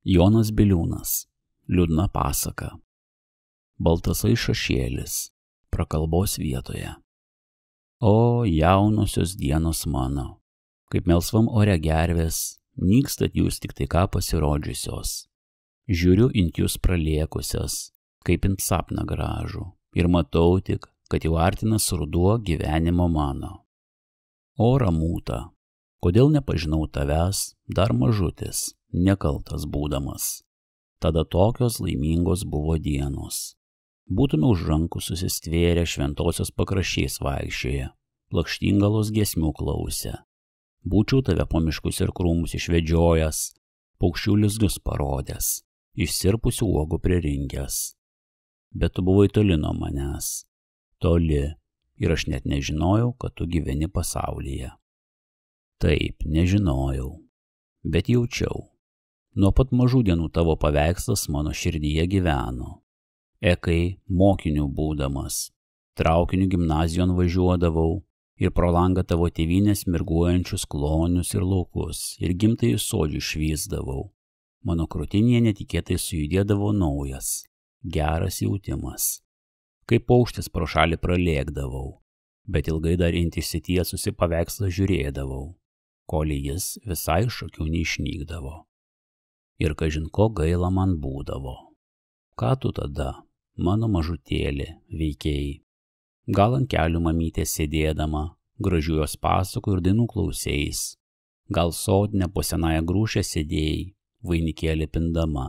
Jonas Biliūnas. Liūdna pasaka. Baltasai šešėlis. Prakalbos vietoje. O jaunosios dienos mano, kaip melsvam ore gervės, nykstat jūs tik tai ką pasirodžiusios. Žiūriu int jūs praliekusias, kaip int sapną gražų, ir matau tik, kad jau artinas ruduo gyvenimo mano. O ramūta, kodėl nepažinau tavęs, dar mažutis, nekaltas būdamas. Tada tokios laimingos buvo dienos. Būtume už rankų susistvėrę šventosios pakraščiais vaikščioje, lakštingalos giesmių klausę. Būčiau tave po miškus ir krūmus išvedžiojęs, paukščių lizdus parodęs, išsirpusių uogų pririnkęs. Bet tu buvai toli nuo manęs. Toli. Ir aš net nežinojau, kad tu gyveni pasaulyje. Taip, nežinojau. Bet jaučiau. Nuo pat mažų dienų tavo paveikslas mano širdyje gyveno. Ekai, mokiniu būdamas, traukiniu gimnazijon važiuodavau ir pro langą tavo tėvynės mirguojančius klonius ir laukus ir gimtąjį sodžių švysdavau. Mano krūtinėje netikėtai sujudėdavo naujas, geras jautimas. Kaip paukštis pro šalį pralėkdavau, bet ilgai dar išsitiesusi paveikslą žiūrėdavau, kol jis visai iš akių neišnykdavo. Ir kažin ko gaila man būdavo. Ką tu tada, mano mažutėlį, veikėjai? Gal ant kelių mamytė sėdėdama, gražių jos pasakų ir dainų klausėjais. Gal sodinę po senąją grūšę sėdėjai, vainikėlį pindama.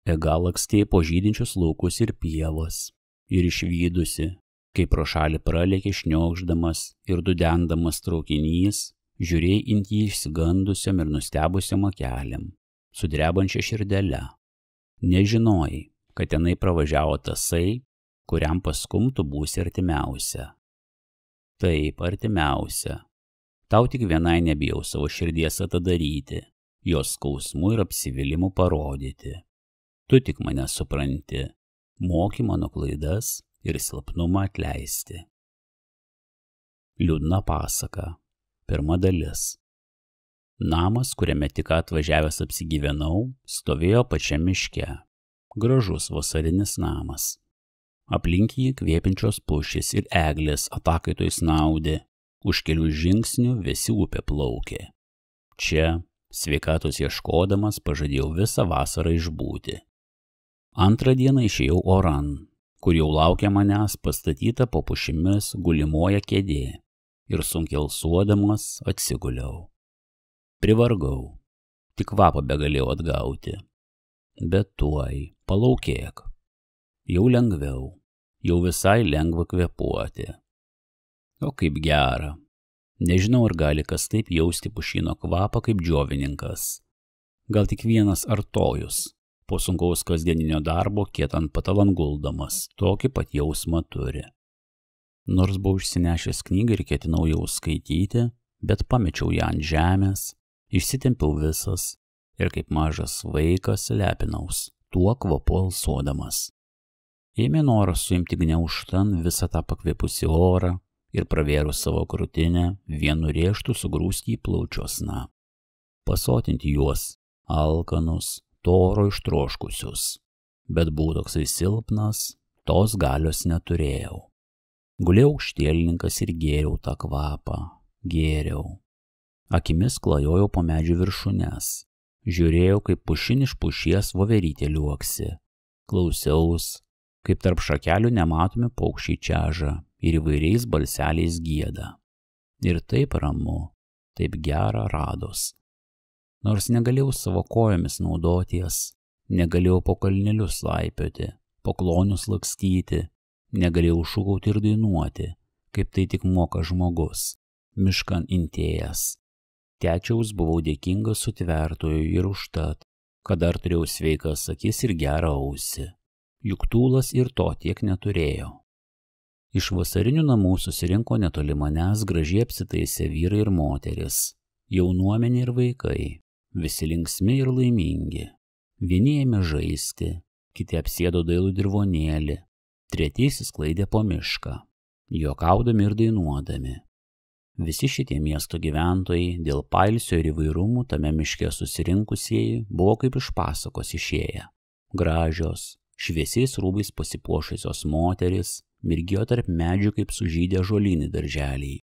Gal lakstėjai po žydinčius laukus ir pievas, ir išvydusi, kai pro šalį pralėkė šniokšdamas ir dudendamas traukinys, žiūrėjai int jį išsigandusiam ir nustebusiam akelėm, su drebančia širdelė. Nežinojai, kad tenai pravažiavo tasai, kuriam paskum tu būsi artimiausia. Taip, artimiausia. Tau tik vienai nebijau savo širdies atidaryti, jos skausmų ir apsivylimų parodyti. Tu tik mane supranti, moki mano klaidas ir silpnumą atleisti. Liūdna pasaka. Pirma dalis. Namas, kuriame tik atvažiavęs apsigyvenau, stovėjo pačiam miške. Gražus vasarinis namas. Aplink jį kvėpinčios pušys ir eglės atakaitoj snaudė, už kelių žingsnių vėsi upė plaukė. Čia, sveikatos ieškodamas, pažadėjau visą vasarą išbūti. Antrą dieną išėjau oran, kur jau laukia manęs pastatyta po pušimis gulimoja kėdė, ir sunkiai alsuodamas atsiguliau. Privargau, tik kvapą begalėjau atgauti. Bet tuoj, palaukėk. Jau lengviau, jau visai lengva kvėpuoti. O kaip gera. Nežinau, ar gali kas taip jausti pušyno kvapą kaip džiovininkas. Gal tik vienas artojus, po sunkaus kasdieninio darbo kietant patalan guldamas, tokį pat jausmą turi. Nors buvau išsinešęs knygą ir ketinau jau skaityti, bet pamečiau ją ant žemės, išsitempiau visas ir kaip mažas vaikas lepinaus, tuo kvapu alsuodamas. Ėmė noras suimti gniaužtan visą tą pakvėpusį orą ir pravėrus savo krūtinę vienu rėžtu sugrūsti į plaučiosną. Pasotinti juos, alkanus, toro ištroškusius, bet buvau toksai silpnas, tos galios neturėjau. Gulėjau aukštielninkas ir gėriau tą kvapą, gėriau. Akimis klajojau po medžių viršūnes, žiūrėjau, kaip pušin iš pušies voverytė liuoksi, klausiaus, kaip tarp šakelių nematomi paukščiai čeža ir įvairiais balseliais gieda. Ir taip ramu, taip gera rados. Nors negalėjau savo kojomis naudoties, negalėjau po kalnelius laipioti, po klonius lakstyti, negalėjau šūkauti ir dainuoti, kaip tai tik moka žmogus, miškan intėjęs. Tečiaus buvau dėkingas sutvertojui ir užtat, kad dar turėjau sveikas akis ir gerą ausį, juk tūlas ir to tiek neturėjo. Iš vasarinių namų susirinko netoli manęs gražiai apsitaisę vyrai ir moteris, jaunuomenė ir vaikai, visi linksmi ir laimingi. Vieni ėmė žaisti, kiti apsėdo dailų dirvonėlį, treti išsisklaidė po mišką, juokaudami ir dainuodami. Visi šitie miesto gyventojai dėl pailsio ir įvairumų tame miške susirinkusieji buvo kaip iš pasakos išėję. Gražios, šviesiais rūbais pasipuošusios moterys mirgėjo tarp medžių kaip sužydę žolynai darželiai.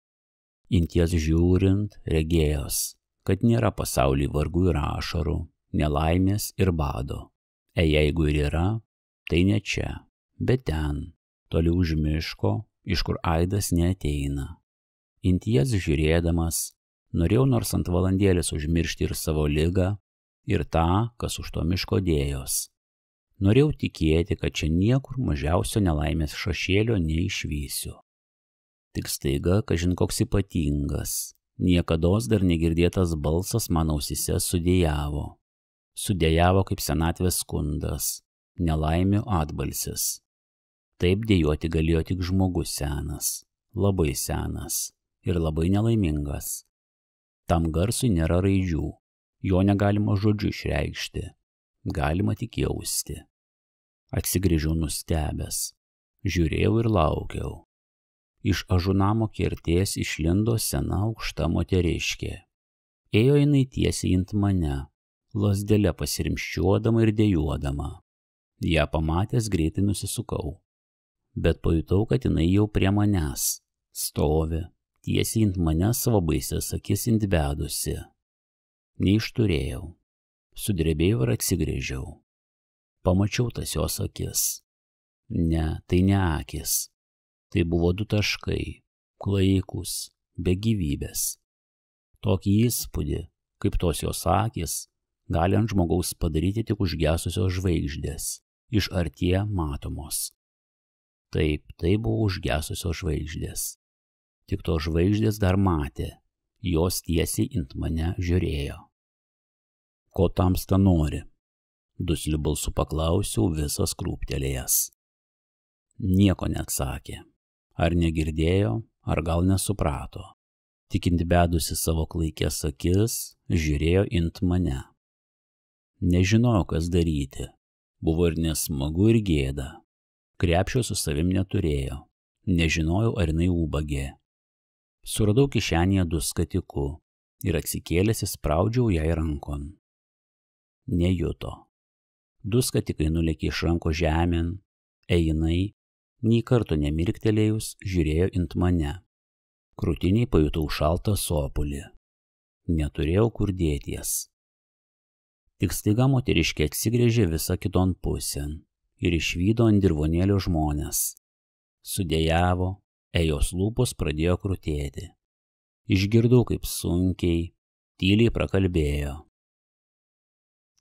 Inties žiūrint regėjos, kad nėra pasaulyje vargų ir ašarų, nelaimės ir bado. Jeigu ir yra, tai ne čia, bet ten, toli už miško, iš kur aidas neateina. Inties žiūrėdamas, norėjau nors ant valandėlės užmiršti ir savo ligą, ir tą, kas už to miško dėjos. Norėjau tikėti, kad čia niekur mažiausio nelaimės šašėlio neišvysiu. Tik staiga, kažin koks ypatingas, niekados dar negirdėtas balsas mano ausyse sudėjavo. Sudėjavo kaip senatvės skundas, nelaimių atbalsis. Taip dėjoti galėjo tik žmogus senas, labai senas ir labai nelaimingas. Tam garsui nėra raidžių, jo negalima žodžiu išreikšti, galima tik jausti. Atsigrįžau nustebęs, žiūrėjau ir laukiau. Iš ažunamo kertės išlindo sena aukšta moteriškė. Ėjo jinai tiesiai ant mane, lazdele pasirimščiuodama ir dejuodama. Ją pamatęs greitai nusisukau, bet pajutau, kad jinai jau prie manęs stovi, tiesiai ant mane savo baisias akis intbedusi. Neišturėjau, sudrebėjau ir atsigręžiau. Pamačiau tas jos akis. Ne, tai ne akis. Tai buvo 2 taškai, klaikus, be gyvybės. Tokį įspūdį, kaip tos jos akis, gali ant žmogaus padaryti tik užgesusios žvaigždės, iš artie matomos. Taip, tai buvo užgesusios žvaigždės. Tik tos žvaigždės dar matė, jos tiesiai ant mane žiūrėjo. Ko tamsta nori? Dusliu balsu paklausiau, visas krūptelėjęs. Nieko neatsakė. Ar negirdėjo, ar gal nesuprato. Tik intbedusi savo klaikės akis, žiūrėjo ant mane. Nežinojau, kas daryti. Buvo ir nesmagu, ir gėda. Krepšio su savim neturėjo. Nežinojau, ar jinai ubagė. Suradau kišenėje 2 skatiku ir atsikėlęs įspraudžiau jai rankon. Nejuto. 2 skatikai nulėkė iš ranko žemėn, jinai, nei karto nemirktelėjus, žiūrėjo ant mane. Krūtiniai pajutau šaltą sopulį. Neturėjau kur dėties. Tik staiga moteriškė atsigręžė visą kiton pusėn ir išvydo ant dirvonėlio žmonės. Sudejavo, jos lūpos pradėjo krutėti. Išgirdau, kaip sunkiai, tyliai prakalbėjo.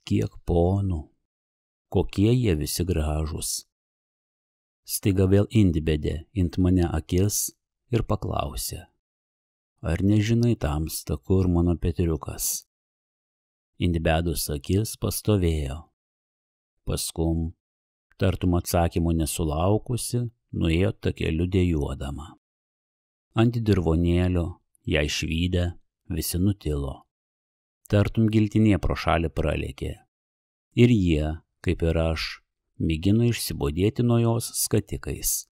Kiek ponų, kokie jie visi gražūs. Staiga vėl indibedė ant mane akis ir paklausė. Ar nežinai tamsta, kur mano Petriukas? Indibedus akis pastovėjo. Paskum, tartum atsakymo nesulaukusi, nuėjo takeliu dejuodama. Ant dirvonėlio, ją išvydę, visi nutilo. Tartum giltinė pro šalį pralėkė. Ir jie, kaip ir aš, mėgino išsibodėti nuo jos skatikais.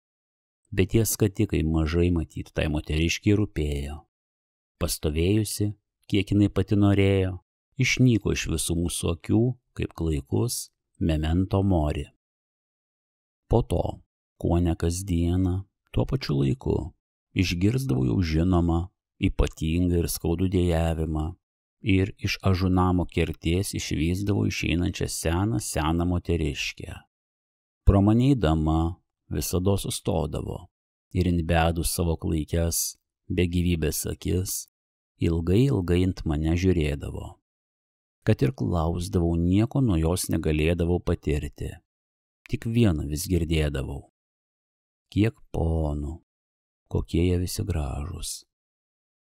Bet tie skatikai mažai matyt tai moteriškiai rūpėjo. Pastovėjusi, kiek jinai pati norėjo, išnyko iš visų mūsų akių, kaip klaikus memento mori. Po to, kone kasdieną, tuo pačiu laiku, išgirsdavau jau žinomą, ypatingą ir skaudų dejavimą, ir iš ažunamo kertės išvysdavau išeinančią seną moteriškę. Pro mane eidama visada sustodavo ir intbedus savo klaikes, be gyvybės akis, ilgai ant mane žiūrėdavo. Kad ir klausdavau, nieko nuo jos negalėdavau patirti. Tik vieną vis girdėdavau. Kiek ponų, kokie jie visi gražūs.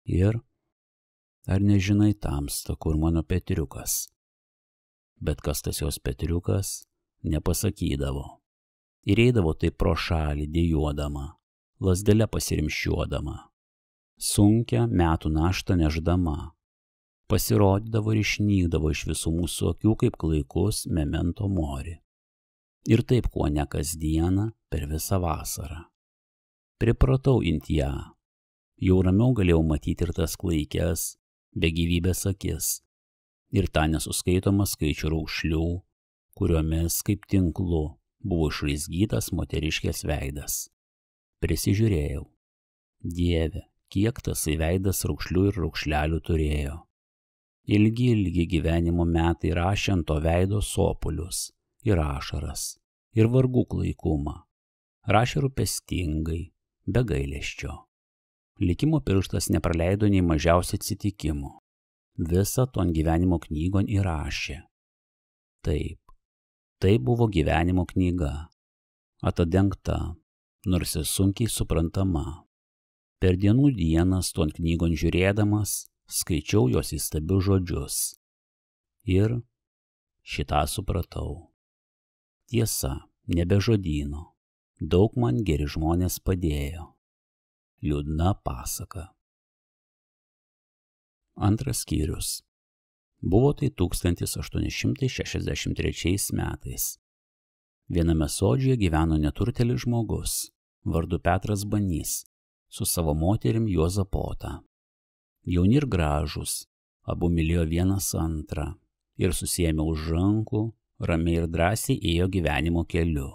Ir ar nežinai tamsta, kur mano Petriukas? Bet kas tas jos Petriukas, nepasakydavo. Ir eidavo taip pro šalį dejuodama, lazdele pasirimščiuodama, sunkią metų naštą neždama. Pasirodydavo ir išnykdavo iš visų mūsų akių kaip klaikus memento mori. Ir taip kuo ne kasdieną per visą vasarą. Pripratau ant ją. Jau ramiau galėjau matyti ir tas klaikias, be gyvybės akis, ir tą nesuskaitomą skaičių raukšlių, kuriomis kaip tinklu buvo išraizgytas moteriškės veidas. Prisižiūrėjau. Dieve, kiek tasai veidas raukšlių ir raukšlelių turėjo. Ilgi gyvenimo metai rašė ant to veido sopulius ir ašaras ir vargų klaikumą. Rašė rūpestingai, be gailesčio. Likimo pirštas nepraleido nei mažiausiai atsitikimų. Visą ton gyvenimo knygon įrašė. Taip, tai buvo gyvenimo knyga, atadengta, nors ir sunkiai suprantama. Per dienų dienas ton knygon žiūrėdamas, skaičiau jos įstabius žodžius. Ir šitą supratau. Tiesa, nebe žodyno. Daug man geri žmonės padėjo. Liūdna pasaka. Antras skyrius. Buvo tai 1863 metais. Viename sodžiuje gyveno neturtelis žmogus, vardu Petras Banys, su savo moterim Juozapota. Jauni ir gražūs, abu mylėjo vienas antrą ir susiėmė už rankų, ramiai ir drąsiai ėjo gyvenimo keliu.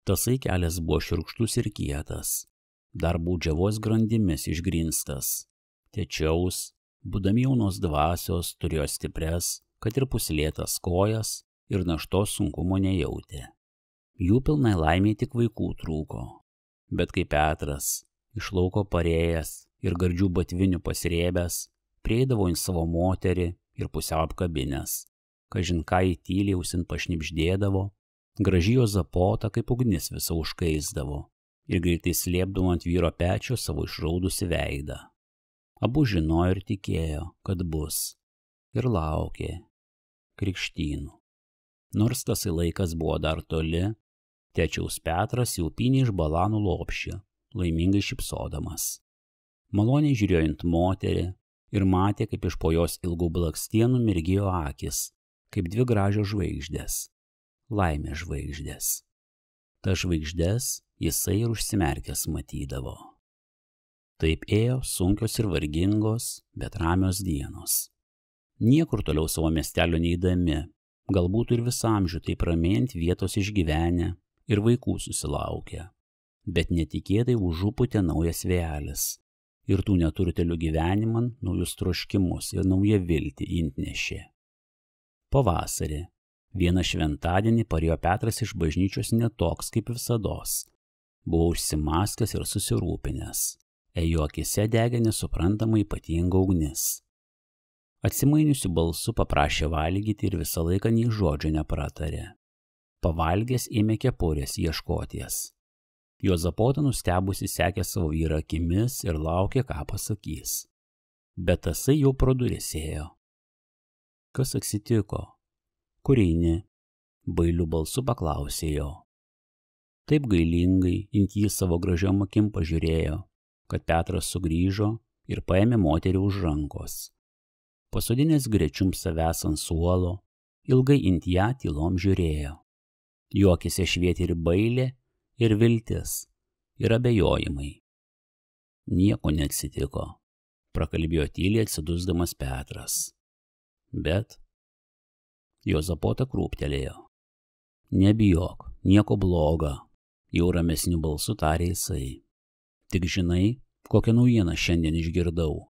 Tasai kelias buvo šiurkštus ir kietas, dar baudžiavos grandimis išgrynstas. Tačiaus, būdami jaunos dvasios, turėjo stipres, kad ir puslėtas kojas ir naštos sunkumo nejautė. Jų pilnai laimiai tik vaikų trūko. Bet kai Petras, iš lauko parėjęs ir gardžių batvinių pasirėbęs, prieidavo į savo moterį ir pusiau apkabinęs, kažin ką į tyliai ausin pašnibždėdavo, graži Juozapota kaip ugnis visą užkaisdavo ir greitai slėpdavo ant vyro pečio savo išraudusi veidą. Abu žinojo ir tikėjo, kad bus, ir laukė krikštynų. Nors tasai laikas buvo dar toli, tečiaus Petras jau pynė iš balanų lopšį, laimingai šypsodamas. Maloniai žiūrėjo ant moterį ir matė, kaip iš po jos ilgų blakstienų mirgėjo akis, kaip dvi gražios žvaigždės, laimės žvaigždės. Ta žvaigždės jisai ir užsimerkęs matydavo. Taip ėjo sunkios ir vargingos, bet ramios dienos. Niekur toliau savo miestelio neįdami, galbūt ir visamžių taip ramiai ant vietos išgyvenę ir vaikų susilaukę. Bet netikėtai užuputė naujas vėjelis ir tų neturtelių gyveniman naujus troškimus ir naują viltį įnešė. Pavasarį, vieną šventadienį parėjo Petras iš bažnyčios netoks kaip visados. Buvo užsimaskęs ir susirūpinęs. Jo akise degė nesuprantama ypatinga ugnis. Atsimainiusiu balsu paprašė valgyti ir visą laiką nei žodžio nepratarė. Pavalgęs ėmė kepurės ieškoties. Juozapota nustebusi sekė savo vyrą akimis ir laukė, ką pasakys. Bet tasai jau pro duris ėjo. Kas atsitiko? Kur eini? Bailiu balsu paklausė jo. Taip gailingai int jį savo gražiom akim pažiūrėjo, kad Petras sugrįžo ir paėmė moterį už rankos. Pasodinės grečium savęs ant suolo, ilgai int ją tylom žiūrėjo. Jo akise švietė ir bailė, ir viltis, ir abejojimai. Nieko neatsitiko, prakalbėjo tyliai atsidusdamas Petras. Bet Juozapota krūptelėjo. Nebijok, nieko bloga, jau ramesniu balsu tarė jisai. Tik žinai, kokią naujieną šiandien išgirdau.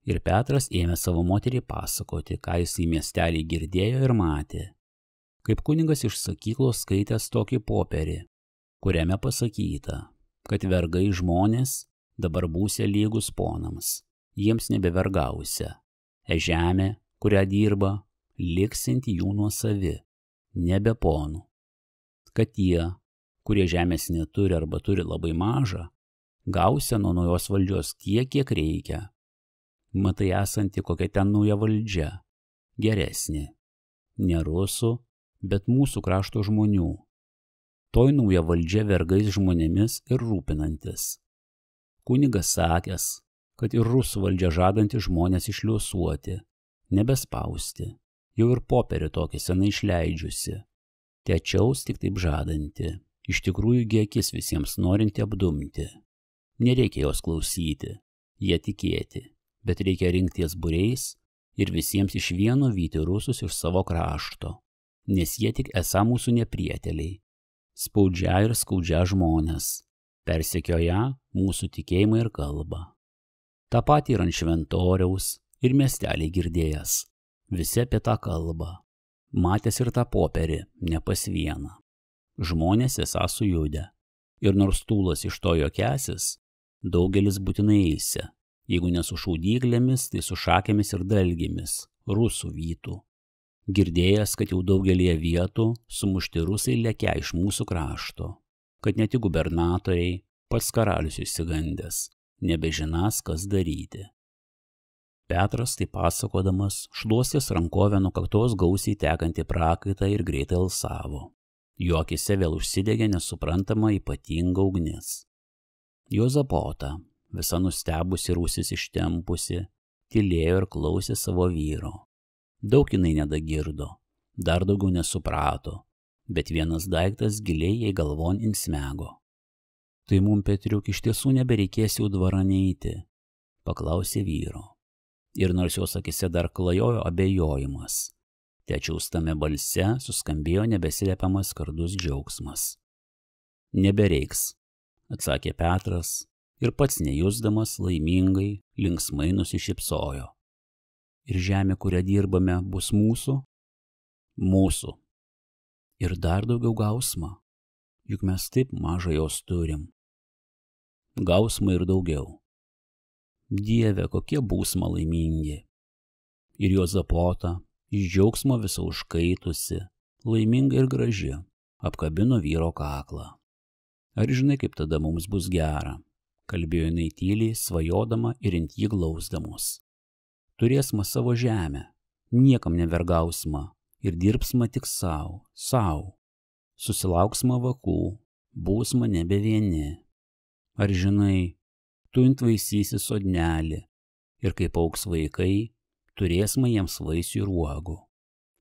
Ir Petras ėmė savo moterį pasakoti, ką jis į miestelį girdėjo ir matė. Kaip kunigas iš sakyklos skaitęs tokį popierį, kuriame pasakyta, kad vergai žmonės dabar būsia lygus ponams, jiems nebevergausia. Žemė, kurią dirba, liksinti jų nuosavi, nebe ponų. Kad tie, kurie žemės neturi arba turi labai mažą, gausia nuo naujos valdžios tiek, kiek reikia. Matai esanti kokia ten nauja valdžia, geresnė. Ne rusų, bet mūsų krašto žmonių. Toj nauja valdžia vergais žmonėmis ir rūpinantis. Kunigas sakęs, kad ir rusų valdžia žadanti žmonės išliuosuoti, nebespausti, jau ir popierį tokį senai išleidžiusi. Tečiaus tik taip žadanti, iš tikrųjų gi akis visiems norinti apdumti. Nereikia jos klausyti, jie tikėti, bet reikia rinkties būriais ir visiems iš vieno vyti rusus iš savo krašto, nes jie tik esą mūsų neprieteliai, spaudžia ir skaudžia žmonės, persekioja mūsų tikėjimą ir kalbą. Ta pati ir ant Šventoriaus ir miestelį girdėjęs, visi apie tą kalbą, matęs ir tą popierį, ne pas vieną. Žmonės esą sujudę, ir nors Tūlas iš to juokesis, daugelis būtinai eisia, jeigu ne su šaudyklėmis, tai su šakėmis ir dalgėmis, rusų vytų. Girdėjęs, kad jau daugelie vietų sumušti rusai lekia iš mūsų krašto, kad ne tik gubernatoriai, pats karalius išsigandęs, nebežinas, kas daryti. Petras, tai pasakodamas, šluostės rankovę nuo kaktos gausiai tekantį prakaitą ir greitai alsavo. Jo akyse vėl užsidegė nesuprantama ypatinga ugnis. Juozapota, visa nustebusi ir ausis ištempusi, tylėjo ir klausė savo vyro. Daug jinai nedagirdo, dar daugiau nesuprato, bet vienas daiktas giliai jai galvon insmego. Tai mum, Petriuk, iš tiesų nebereikės jau dvarą neiti, paklausė vyro. Ir nors jos akise dar klajojo abejojimas, tačiau tame balse suskambėjo nebesiliepiamas skardus džiaugsmas. Nebereiks, atsakė Petras ir pats nejusdamas laimingai, linksmai nusišypsojo. Ir žemė, kurią dirbame, bus mūsų? Mūsų. Ir dar daugiau gausma, juk mes taip mažai jos turim. Gausma ir daugiau. Dieve, kokie būsma laimingi. Ir Juozapota, iš džiaugsmo visa užkaitusi, laiminga ir graži, apkabino vyro kaklą. Ar žinai, kaip tada mums bus gera? Kalbėjo jinai tyliai, svajodama ir ant jį glausdamos. Turėsma savo žemę, niekam nevergausma ir dirbsma tik sau. Susilauksma vakų, būsma nebe vieni. Ar žinai, tu intvaisysi sodnelį ir kaip augs vaikai, turėsma jiems vaisių ir uogų.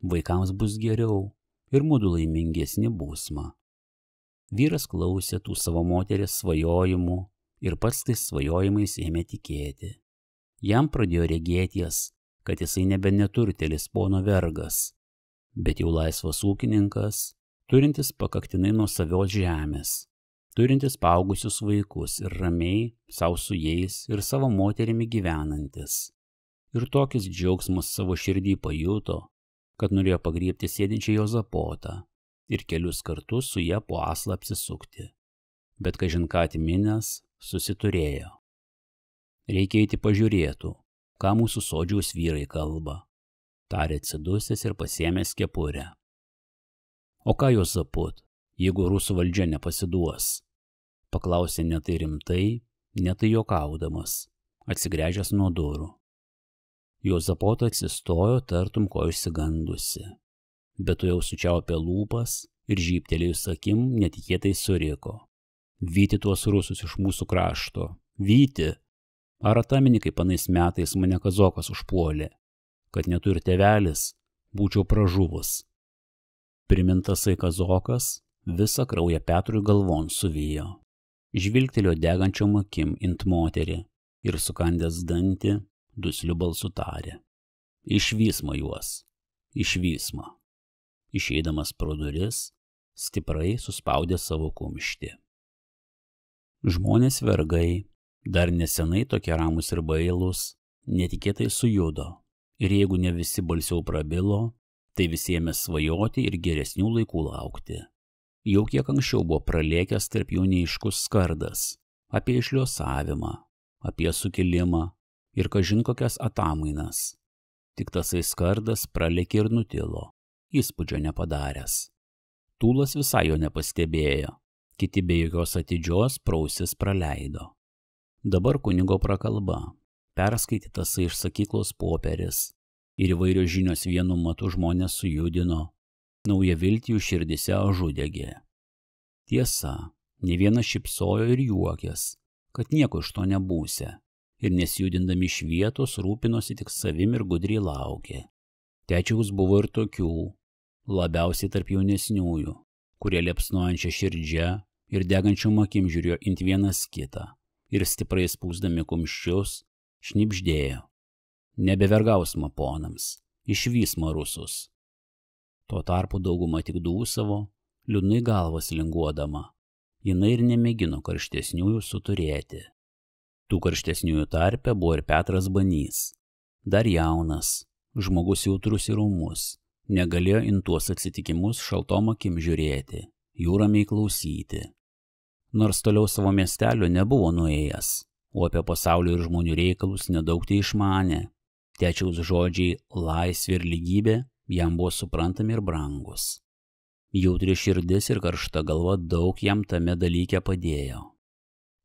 Vaikams bus geriau ir mudu laimingesni būsma. Vyras klausė tų savo moterės svajojimų ir pats tais svajojimais ėmė tikėti. Jam pradėjo regėties, kad jisai nebe neturtėlis pono vergas, bet jau laisvas ūkininkas, turintis pakaktinai nuosavios žemės, turintis paaugusius vaikus ir ramiai savo su jais ir savo moterimi gyvenantis. Ir tokis džiaugsmas savo širdį pajuto, kad norėjo pagriebti sėdinčią Juozapotą ir kelius kartus su ją po aslą apsisukti. Bet kažin ką atiminęs, susiturėjo. Reikia eiti pažiūrėtų, ką mūsų sodžiaus vyrai kalba, tarė atsidusęs ir pasiėmęs kepurę. O ką Juozaput, jeigu rusų valdžia nepasiduos? Paklausė ne tai rimtai, ne tai juokaudamas, atsigręžęs nuo durų. Juozapota atsistojo tartum ko išsigandusi, bet tu jau sučiaupė lūpas ir žybtelėjus akim netikėtai suriko. Vyti tuos rusus iš mūsų krašto, vyti! Ar atamini, kaip anais metais mane kazokas užpuolė, kad netu ir tėvelis, būčiau pražuvus. Primintasai kazokas visą kraują Petrui galvon suvijo. Žvilgtelėjo degančiom akim int moterį ir sukandęs dantį dusliu balsu tarė. Išvysma juos, išvysma. Išeidamas pro duris, stiprai suspaudė savo kumštį. Žmonės vergai, dar nesenai tokie ramus ir bailūs, netikėtai sujudo, ir jeigu ne visi balsiau prabilo, tai visi ėmė svajoti ir geresnių laikų laukti. Jau kiek anksčiau buvo pralėkęs tarp jų neaiškus skardas apie išliosavimą, apie sukilimą ir kažin kokias atamainas. Tik tasai skardas pralėkė ir nutilo, įspūdžio nepadaręs. Tūlas visai jo nepastebėjo, kiti be jokios atidžios prausis praleido. Dabar kunigo prakalba, perskaitytas iš sakyklos popieris ir įvairios žinios vienu matu žmonės sujudino, nauja viltį jų širdise užudegė. Tiesa, ne vienas šypsojo ir juokės, kad nieko iš to nebūsia, ir nesijudindami iš vietos rūpinosi tik savim ir gudriai laukė. Tačiaus buvo ir tokių, labiausiai tarp jaunesniųjų, kurie liepsnojančia širdžia ir degančiom akim žiūrėjo int vienas kitą, ir stiprai spūsdami kumščius, šnibždėjo: nebevergausma ponams, išvys marusus. Tuo tarpu dauguma tik dūsavo, liūdnai galvas linguodama. Jinai ir nemėgino karštesniųjų suturėti. Tų karštesniųjų tarpe buvo ir Petras Banys. Dar jaunas, žmogus jautrus ir ūmus, negalėjo in tuos atsitikimus šaltom akim žiūrėti, jų ramiai klausyti. Nors toliau savo miestelio nebuvo nuėjęs, o apie pasaulio ir žmonių reikalus nedaug tai išmanė, Tečiaus žodžiai laisvė ir lygybė jam buvo suprantami ir brangus. Jautri širdis ir karšta galva daug jam tame dalyke padėjo.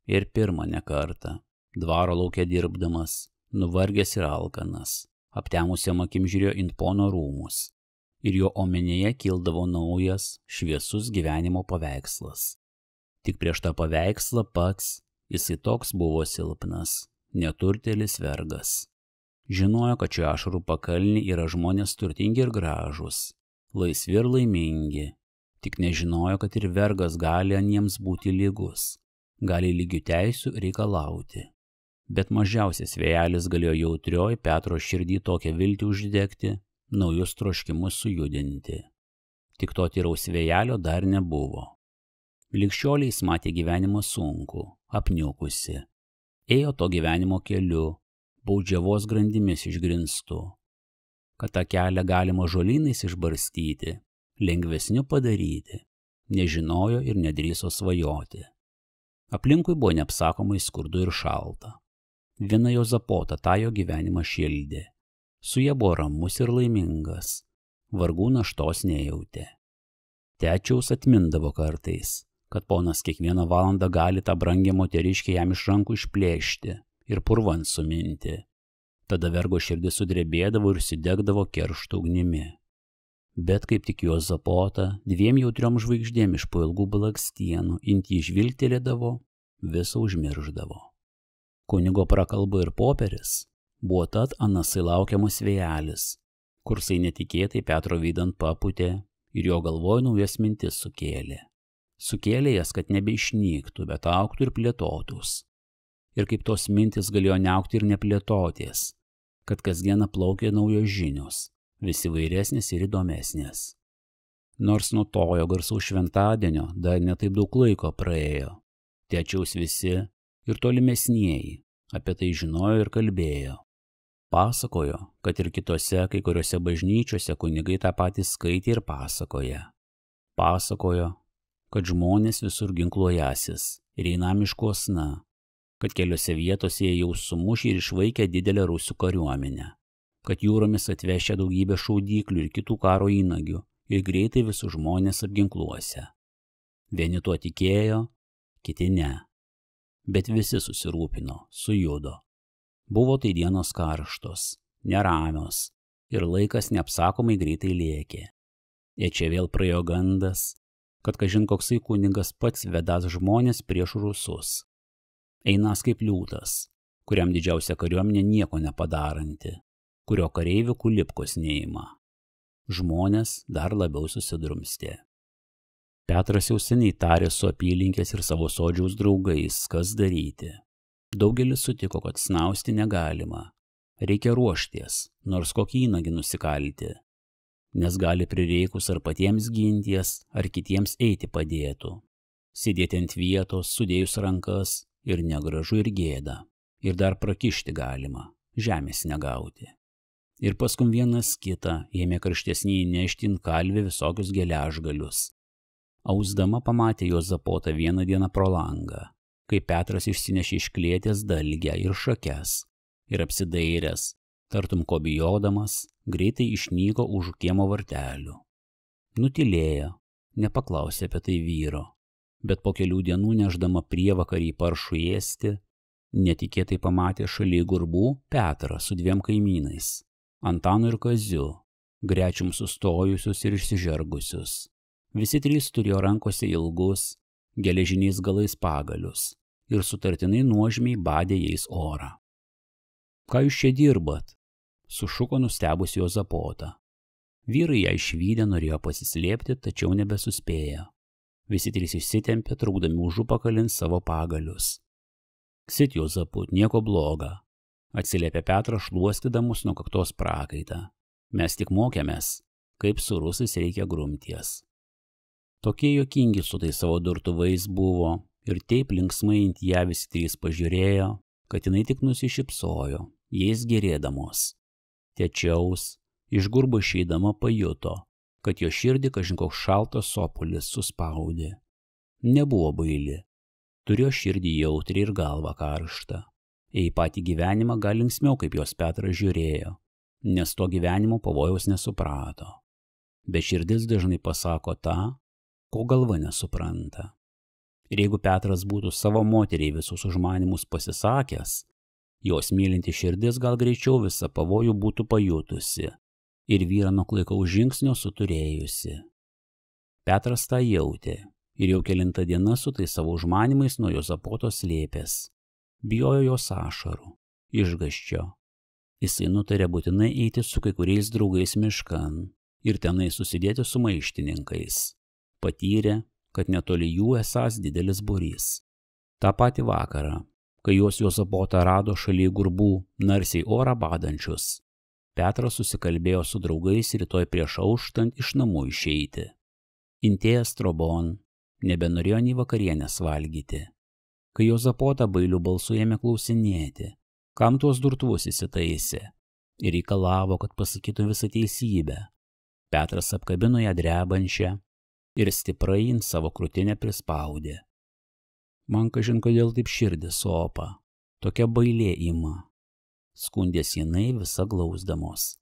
Ir pirmą nekartą, dvaro lauke dirbdamas, nuvargęs ir alkanas, aptemusiam akim žiūrėjo in pono rūmus, ir jo omenyje kildavo naujas, šviesus gyvenimo paveikslas. Tik prieš tą paveikslą pats, jisai toks buvo silpnas, neturtėlis vergas. Žinojo, kad čia ašarų pakalnį yra žmonės turtingi ir gražūs, laisvi ir laimingi, tik nežinojo, kad ir vergas gali aniems būti lygus, gali lygių teisių reikalauti. Bet mažiausias vėjelis galėjo jautrioj Petro širdį tokią viltį uždegti, naujus troškimus sujudinti. Tik to tyraus vėjelio dar nebuvo. Ligšioliai jis matė gyvenimą sunkų, apniukusi. Ėjo to gyvenimo keliu, baudžiavos grandimis išgrinstų. Kad tą kelią galima žolynais išbarstyti, lengvesniu padaryti, nežinojo ir nedrįso svajoti. Aplinkui buvo neapsakomai skurdu ir šalta. Viena Jozapota tą jo gyvenimą šildė. Su ja buvo ramus ir laimingas, vargų naštos nejautė. Tečiaus atmindavo kartais, kad ponas kiekvieną valandą gali tą brangią moteriškę jam iš rankų išplėšti ir purvan suminti. Tada vergo širdis sudrebėdavo ir sidegdavo keršto ugnimi. Bet kaip tik Jozapota dviem jautriom žvaigždėm iš po ilgų blakstienų intį žvilgtelėdavo, visą užmirždavo. Kunigo prakalba ir poperis buvo tad anasai laukiamas vėjelis, kursai netikėtai Petro vydant paputė ir jo galvoj naujas mintis sukėlė. Sukėlė jas, kad nebeišnyktų, bet augtų ir plėtotųs. Ir kaip tos mintis galėjo neaugti ir neplėtoties, kad kasdieną plaukė naujos žinios, vis įvairesnės ir įdomesnės. Nors nuo tojo garsaus šventadienio dar netaip daug laiko praėjo, Tečiaus visi ir tolimesnieji apie tai žinojo ir kalbėjo. Pasakojo, kad ir kitose kai kuriuose bažnyčiose kunigai tą patį skaitė ir pasakoja. Pasakojo, kad žmonės visur ginkluojasis ir eina miškuosna, kad keliose vietose jie jau sumušė ir išvaikė didelę rusų kariuomenę, kad jūromis atvešė daugybę šaudyklių ir kitų karo įnagių ir greitai visus žmonės apginkluose. Vieni tuo tikėjo, kiti ne. Bet visi susirūpino, sujudo. Buvo tai dienos karštos, neramios ir laikas neapsakomai greitai lėkė. Ir čia vėl praėjo gandas, kad kažin koksai kunigas pats vedas žmonės prieš rusus. Einas kaip liūtas, kuriam didžiausia kariuomenė nieko nepadaranti, kurio kareivių kulipkos neima. Žmonės dar labiau susidrumstė. Petras jau seniai tarė su apylinkės ir savo sodžiaus draugais, kas daryti. Daugelis sutiko, kad snausti negalima. Reikia ruošties, nors kokį įnagį nusikalti. Nes gali prireikus ar patiems ginties, ar kitiems eiti padėtų. Sėdėti ant vietos, sudėjus rankas, ir negražu ir gėda. Ir dar prakišti galima, žemės negauti. Ir paskum vienas kitą ėmė karštesniai nešti ant kalvį visokius geležgalius. Ausdama pamatė Jozapotą vieną dieną pro langą, kai Petras išsinešė iš klėties dalgę ir šakes, ir apsidairęs, tartum ko bijodamas, greitai išnyko už kiemo vartelių. Nutylėjo, nepaklausė apie tai vyro, bet po kelių dienų nešdama prievakarį paršų ėsti, netikėtai pamatė šalia gurbų Petrą su dviem kaimynais, Antanu ir Kaziu, grečium sustojusius ir išsižergusius. Visi trys turėjo rankose ilgus, geležiniais galais pagalius ir sutartinai nuožmiai badė jais orą. Ką jūs čia dirbat? Sušuko nustebusi Jozapota. Vyrai ją išvydę norėjo pasislėpti, tačiau nebesuspėjo. Visi trys išsitempė, traukdami už užpakalin savo pagalius. Sit Juozaput, nieko bloga, atsiliepė Petras šluostydamus nuo kaktos prakaitą. Mes tik mokėmės, kaip su rusais reikia grumties. Tokie juokingi su tai savo durtuvais buvo ir taip linksmai ant ją visi trys pažiūrėjo, kad jinai tik nusišypsojo, jais gerėdamos. Tačiaus, iš gurbo išeidama pajuto, kad jo širdį kažin koks šaltas sopulis suspaudė. Nebuvo baili, turėjo širdį jautriai ir galvą karštą. Į patį gyvenimą gal linksmiau, kaip jos Petras žiūrėjo, nes to gyvenimo pavojaus nesuprato. Bet širdis dažnai pasako tą, ko galva nesupranta. Ir jeigu Petras būtų savo moteriai visus užmanimus pasisakęs, jos mylinti širdis gal greičiau visą pavojų būtų pajutusi ir vyrą nuo klaikaus žingsnio suturėjusi. Petras tą jautė ir jau kelintą dieną su tai savo užmanimais nuo Juozapoto slėpės. Bijojo jos ašarų, išgąsčio. Jisai nutarė būtinai eiti su kai kuriais draugais miškan ir tenai susidėti su maištininkais. Patyrė, kad netoli jų esąs didelis būrys. Ta patį vakarą, kai juos Juozapotą rado šalia gurbų, narsiai orą badančius, Petras susikalbėjo su draugais rytoj prieš auštant iš namų išeiti. Intėjęs trobon, nebenorėjo nei vakarienės valgyti. Kai Juozapotą bailiu balsu ėmė klausinėti, kam tuos durtuvus įsitaisė, ir reikalavo, kad pasakytų visą teisybę, Petras apkabino ją drebančią ir stiprai ant savo krūtinę prispaudė. Man kažin kodėl taip širdis sopa, tokia bailė ima, skundės jinai visa glausdamos.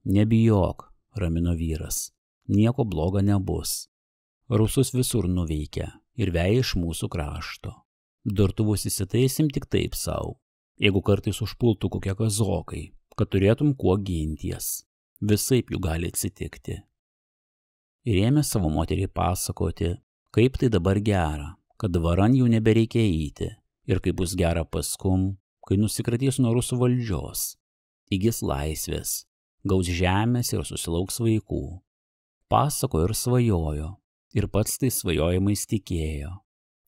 Nebijok, ramino vyras, nieko bloga nebus. Rusus visur nuveikia ir veja iš mūsų krašto. Durtuvus įsitaisim tik taip sau, jeigu kartais užpultų kokie kazokai, kad turėtum kuo ginties. Visaip jų gali atsitikti. Ir ėmė savo moteriai pasakoti, kaip tai dabar gera, kad dvaran jau nebereikia eiti ir kaip bus gera paskum, kai nusikratys nuo rusų valdžios, įgis laisvės, gaus žemės ir susilauks vaikų. Pasakojo ir svajojo, ir pats tai svajojimais tikėjo.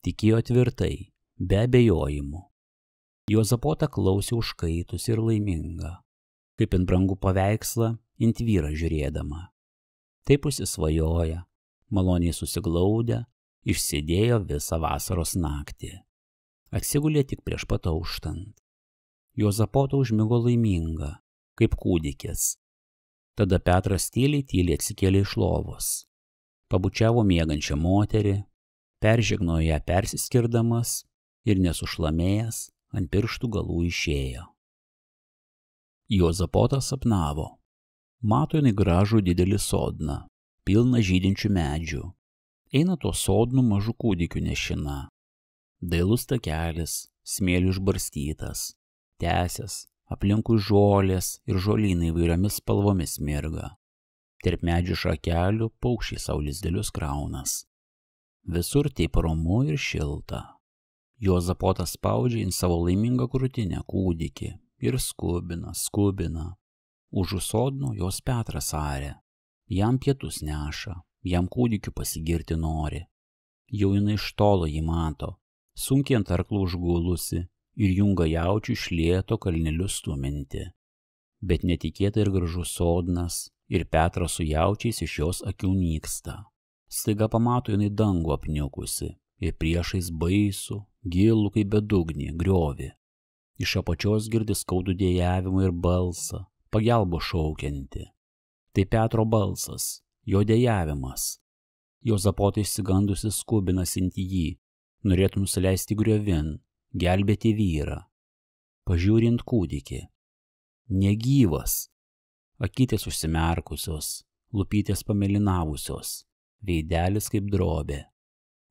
Tikėjo tvirtai, be abejojimų. Juozapota klausė užkaitus ir laiminga, kaip ant brangų paveikslą ant vyrą žiūrėdama. Taip užsisvajoja, maloniai susiglaudę, išsėdėjo visą vasaros naktį. Atsigulė tik prieš pat auštant. Juozapota užmigo laiminga, kaip kūdikis. Tada Petras tyliai atsikėlė iš lovos. Pabučiavo miegančią moterį, peržegnojo ją persiskirdamas ir nesušlamėjęs ant pirštų galų išėjo. Juozapotas sapnavo. Mato jinai gražų didelį sodną, pilną žydinčių medžių. Eina tuo sodnu mažų kūdikių nešina. Dailus takelis, smėliu išbarstytas, tęsęs, aplinkui žolės ir žolynai įvairiomis spalvomis mirga. Tarp medžių šakelių paukščiai sau lizdelius kraunas. Visur taip ramu ir šilta. Juozapotas spaudžia ant savo laimingą krūtinę kūdikį ir skubina. Už sodno jos Petras arė. Jam pietus neša, jam kūdikiu pasigirti nori. Jau jinai iš tolo jį mato, sunkiai ant arklų užgulusi ir junga jaučių iš lėto kalneliu stuminti. Bet netikėtai ir gražus sodnas ir Petras su jaučiais iš jos akių nyksta. Staiga pamato jinai dangų apniukusi ir priešais baisų, gilų kaip bedugnį, griovį. Iš apačios girdi skaudų dejavimą ir balsą, pagelbo šaukianti. Tai Petro balsas, jo dejavimas. Juozapota išsigandusi skubinasi ant jį, norėtų nusileisti griovin, gelbėti vyrą. Pažiūrint kūdikį. Negyvas. Akytės užsimerkusios, lūpytės pamėlynavusios, veidelis kaip drobė.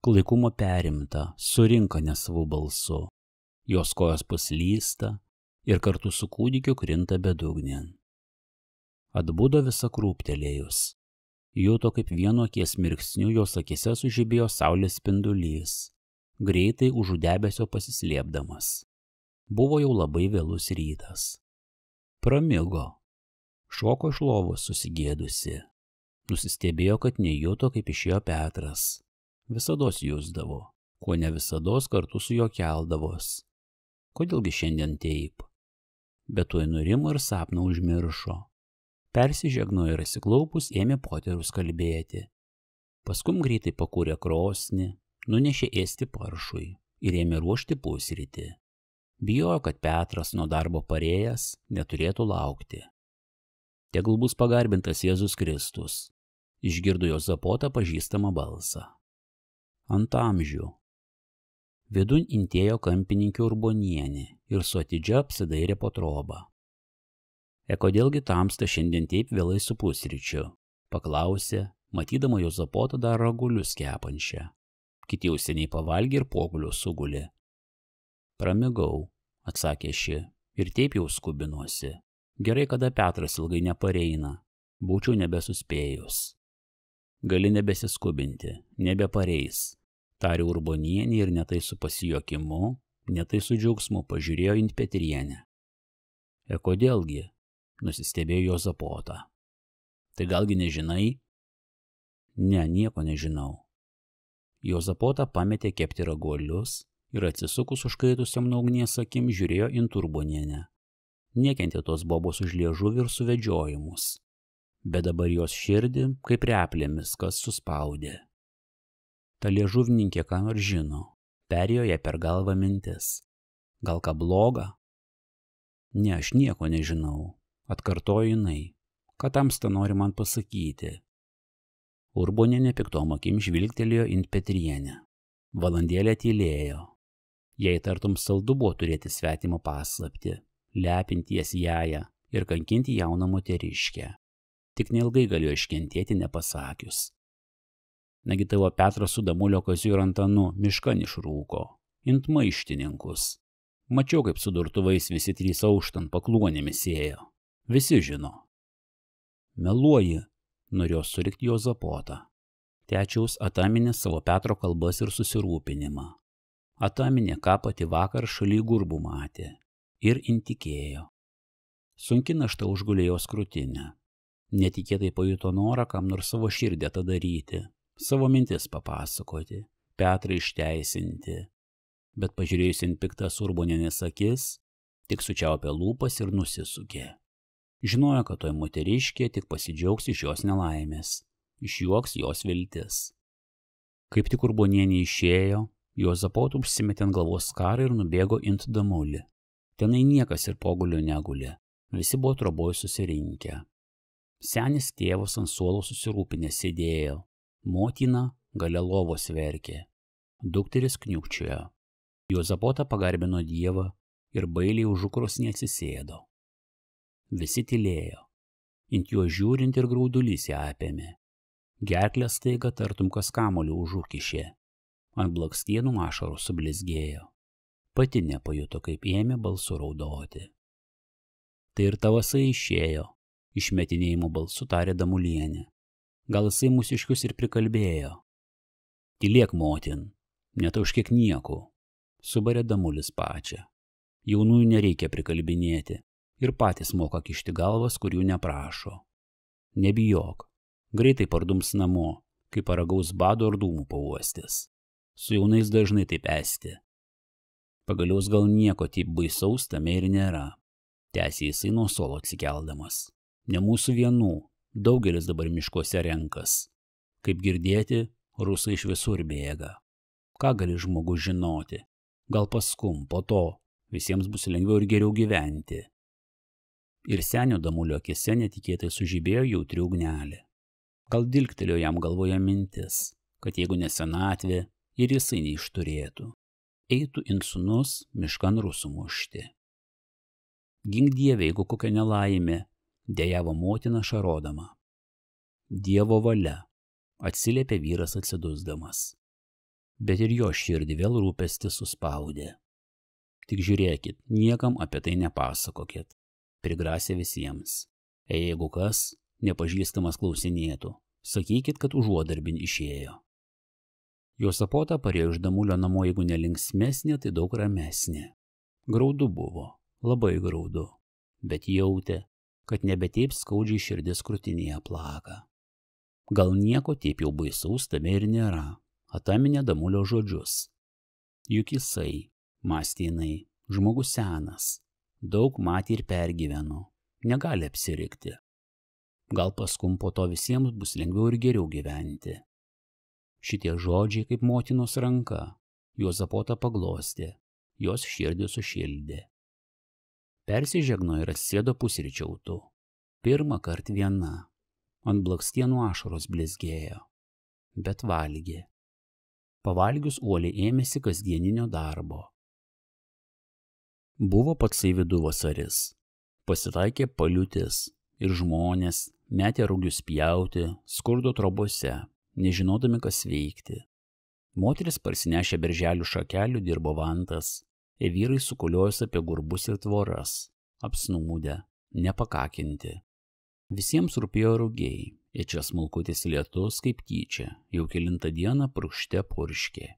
Klaikumo perimta, surinka nesavų balsu. Jos kojos paslysta ir kartu su kūdikiu krinta bedugnėn. Atbudo visa krūptelėjus. Juto, kaip vienu akies mirksniu jos akise sužibėjo saulės spindulys, greitai už debesio pasislėpdamas. Buvo jau labai vėlus rytas. Pramigo. Šoko iš lovos susigėdusi. Nusistebėjo, kad nejuto, kaip išėjo Petras. Visados jusdavo, ko ne visados kartu su juo keldavos. kodėlgi šiandien taip. Bet tuoj nurimo ir sapną užmiršo. Persižegnojo ir įsiklaupus ėmė poterius kalbėti. Paskum greitai pakūrė krosnį, nunešė ėsti paršui ir ėmė ruošti pusrytį. Bijojo, kad Petras nuo darbo parėjęs neturėtų laukti. Tegul bus pagarbintas Jėzus Kristus. Išgirdo Juozapotą pažįstamą balsą. Ant amžių. Vidun intėjo kampininkė Urbonienė ir su atidžia apsidairė po trobą. Kodėlgi tamsta šiandien taip vėlai su pusryčiu? Paklausė, matydama Juozapotą dar ragulius kepančią. Kiti jau seniai pavalgė ir pogulio sugulė. Pramigau, atsakė ši, ir taip jau skubinuosi. Gerai, kada Petras ilgai nepareina, būčiau nebesuspėjus. Gali nebesiskubinti, nebepareis, tarė Urbonienė ir netai su pasijuokimu, netai su džiaugsmu pažiūrėjo in Petrienę. Kodėlgi, nusistebėjo Juozapotą. Tai galgi nežinai? Ne, nieko nežinau. Juozapotą pametė kepti raguolius ir atsisukus užkaitusiam nuo ugnies akim žiūrėjo in Urbonienę. Nekentė tos bobos už liežuvį ir suvedžiojimus, bet dabar jos širdį kaip replėmis kas suspaudė. Ta liežuvininkė ką nors žino, perėjo ją per galvą mintis. Gal ką blogą? Ne, aš nieko nežinau, atkartojo jinai. Ką tamsta nori man pasakyti? Urbonienė piktom akim žvilgtelėjo in Petrienę. Valandėlę tylėjo. Jai tartum saldu buvo turėti svetimą paslaptį, lepinties jają ir kankinti jauną moteriškę. Tik neilgai galėjo iškentėti nepasakius. Nagi tavo Petras su Damulio Kaziu ir Antanu miškan išrūko, int maištininkus. Mačiau, kaip su durtuvais visi trys auštant pakluonėmis ėjo. Visi žino. Meluoji, norėjo surikti Juozapotą. Tečiaus ataminė savo Petro kalbas ir susirūpinimą. Ataminė, ką pati vakar šaly gurbų matė. Ir intikėjo. Sunki našta užgulė jos krūtinę. Netikėtai pajuto norą kam nors savo širdį atidaryti, savo mintis papasakoti, Petrą išteisinti. Bet pažiūrėjusi in piktas Urbonienės akis, tik sučiaupė lūpas ir nusisukė. Žinojo, kad toj moteriškė tik pasidžiaugs iš jos nelaimės, išjuoks jos viltis. Kaip tik Urbonienė išėjo, Juozapotą užsimetė ant galvos skarą ir nubėgo int Damulį. Tenai niekas ir pogulio negulė, visi buvo troboj susirinkę. Senis tėvas ant suolo susirūpinę sėdėjo, motina gale lovos verkė, dukteris kniukčiojo. Juozapotą pagarbino Dievą ir bailiai už užukrosnį atsisėdo. Visi tylėjo, int juo žiūrint ir graudulys ją apėmė. Gerklę staiga tartum kas kamuolį užukišė, ant blakstienų ašarų sublizgėjo. Pati nepajuto, kaip ėmė balsu raudoti. Tai ir tavasai išėjo, išmetinėjimo balsu tarė Damulienė. Gal jisai mūsiškius ir prikalbėjo. Tylėk, motin, netauškiek nieko, subarė Damulis pačią. Jaunųjų nereikia prikalbinėti ir patys moka kišti galvas, kur jų neprašo. Nebijok, greitai pardums namo, kai paragaus bado ar dūmų pauostės. Su jaunais dažnai taip esti. Pagaliaus gal nieko taip baisaus tame ir nėra, tęsė jisai nuo suolo atsikeldamas. Ne mūsų vienų, daugelis dabar miškuose renkas. Kaip girdėti, rusai iš visur bėga. Ką gali žmogus žinoti? Gal paskum, po to, visiems bus lengviau ir geriau gyventi. Ir senio Damulio akise netikėtai sužibėjo jautri ugnelė. Gal dilgtelėjo jam galvoje mintis, kad jeigu ne senatvė, ir jisai neišturėtų. Eitų in sūnus miškan rusų mušti. Gink Dieve, jeigu kokia nelaimė, dejavo motina šarodama. Dievo valia, atsiliepė vyras atsidusdamas. Bet ir jo širdį vėl rūpestis suspaudė. Tik žiūrėkit, niekam apie tai nepasakokit, prigrasė visiems. Jeigu kas, nepažįstamas klausinėtų, sakykit, kad užuodarbin išėjo. Juozapotą parėjo iš Damulio namo, jeigu nelinksmesnė, tai daug ramesnė. Graudu buvo, labai graudu, bet jautė, kad nebe taip skaudžiai širdis krūtinėje plaka. Gal nieko taip jau baisaus tame ir nėra, ataminė Damulio žodžius. Juk jisai, mąstė jinai, žmogus senas, daug matė ir pergyveno, negali apsirikti. Gal paskum po to visiems bus lengviau ir geriau gyventi. Šitie žodžiai kaip motinos ranka, Juozapotą paglostė, jos širdį sušildė. Persižegno ir atsisėdo pusryčiautų. Pirmą kart viena, ant blakstienų ašaros blizgėjo, bet valgė. Pavalgius uoliai ėmėsi kasdieninio darbo. Buvo patsai viduvasaris, pasitaikė paliūtis ir žmonės metė rugius pjauti, skurdo trobose, nežinodami kas veikti. Moteris parsinešė berželių šakelių dirbo vantas, vyrai sukuliojus apie gurbus ir tvoras, apsnūdę, nepakakinti. Visiems rūpėjo rugiai, ir čia smulkutis lietus kaip tyčia, jau kelintą dieną purkšte purškė.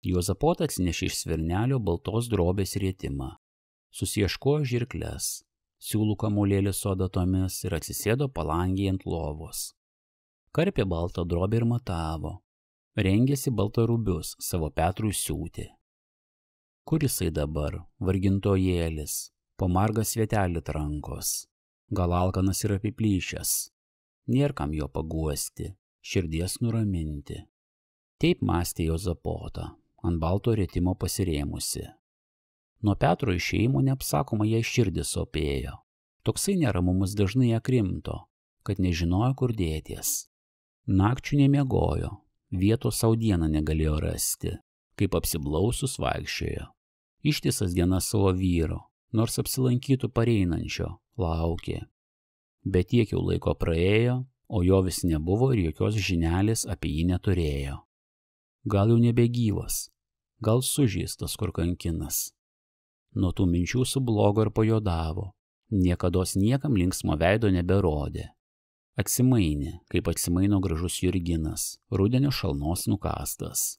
Juozapota atsinešė iš svirnelio baltos drobės rėtimą, susieškojo žirkles, siūlų kamuolėlį su adatomis ir atsisėdo palangėje ant lovos. Karpė baltą drobę ir matavo, rengėsi baltarubius savo Petrui siūti. Kur jisai dabar, vargintojėlis, po margą svietelį rankos, gal alkanas ir apiplyšęs, nėr kam jo paguosti, širdies nuraminti. Taip mąstė Juozapota, ant balto rėtimo pasirėmusi. Nuo Petro išėjimo neapsakoma jai širdis opėjo. Toksai neramumus dažnai ją krimto, kad nežinojo kur dėties. Nakčių nemiegojo, vietos sau dieną negalėjo rasti, kaip apsiblausus vaikščiojo. Ištisas dienas savo vyro, nors apsilankytų pareinančio, laukė. Bet tiek jau laiko praėjo, o jo vis nebuvo ir jokios žinelės apie jį neturėjo. Gal jau nebegyvas, gal sužeistas kur kankinas. Nuo tų minčių sublogo ir pajodavo, niekados niekam linksmo veido neberodė. Atsimainė, kaip atsimaino gražus jurginas, rudenio šalnos nukastas.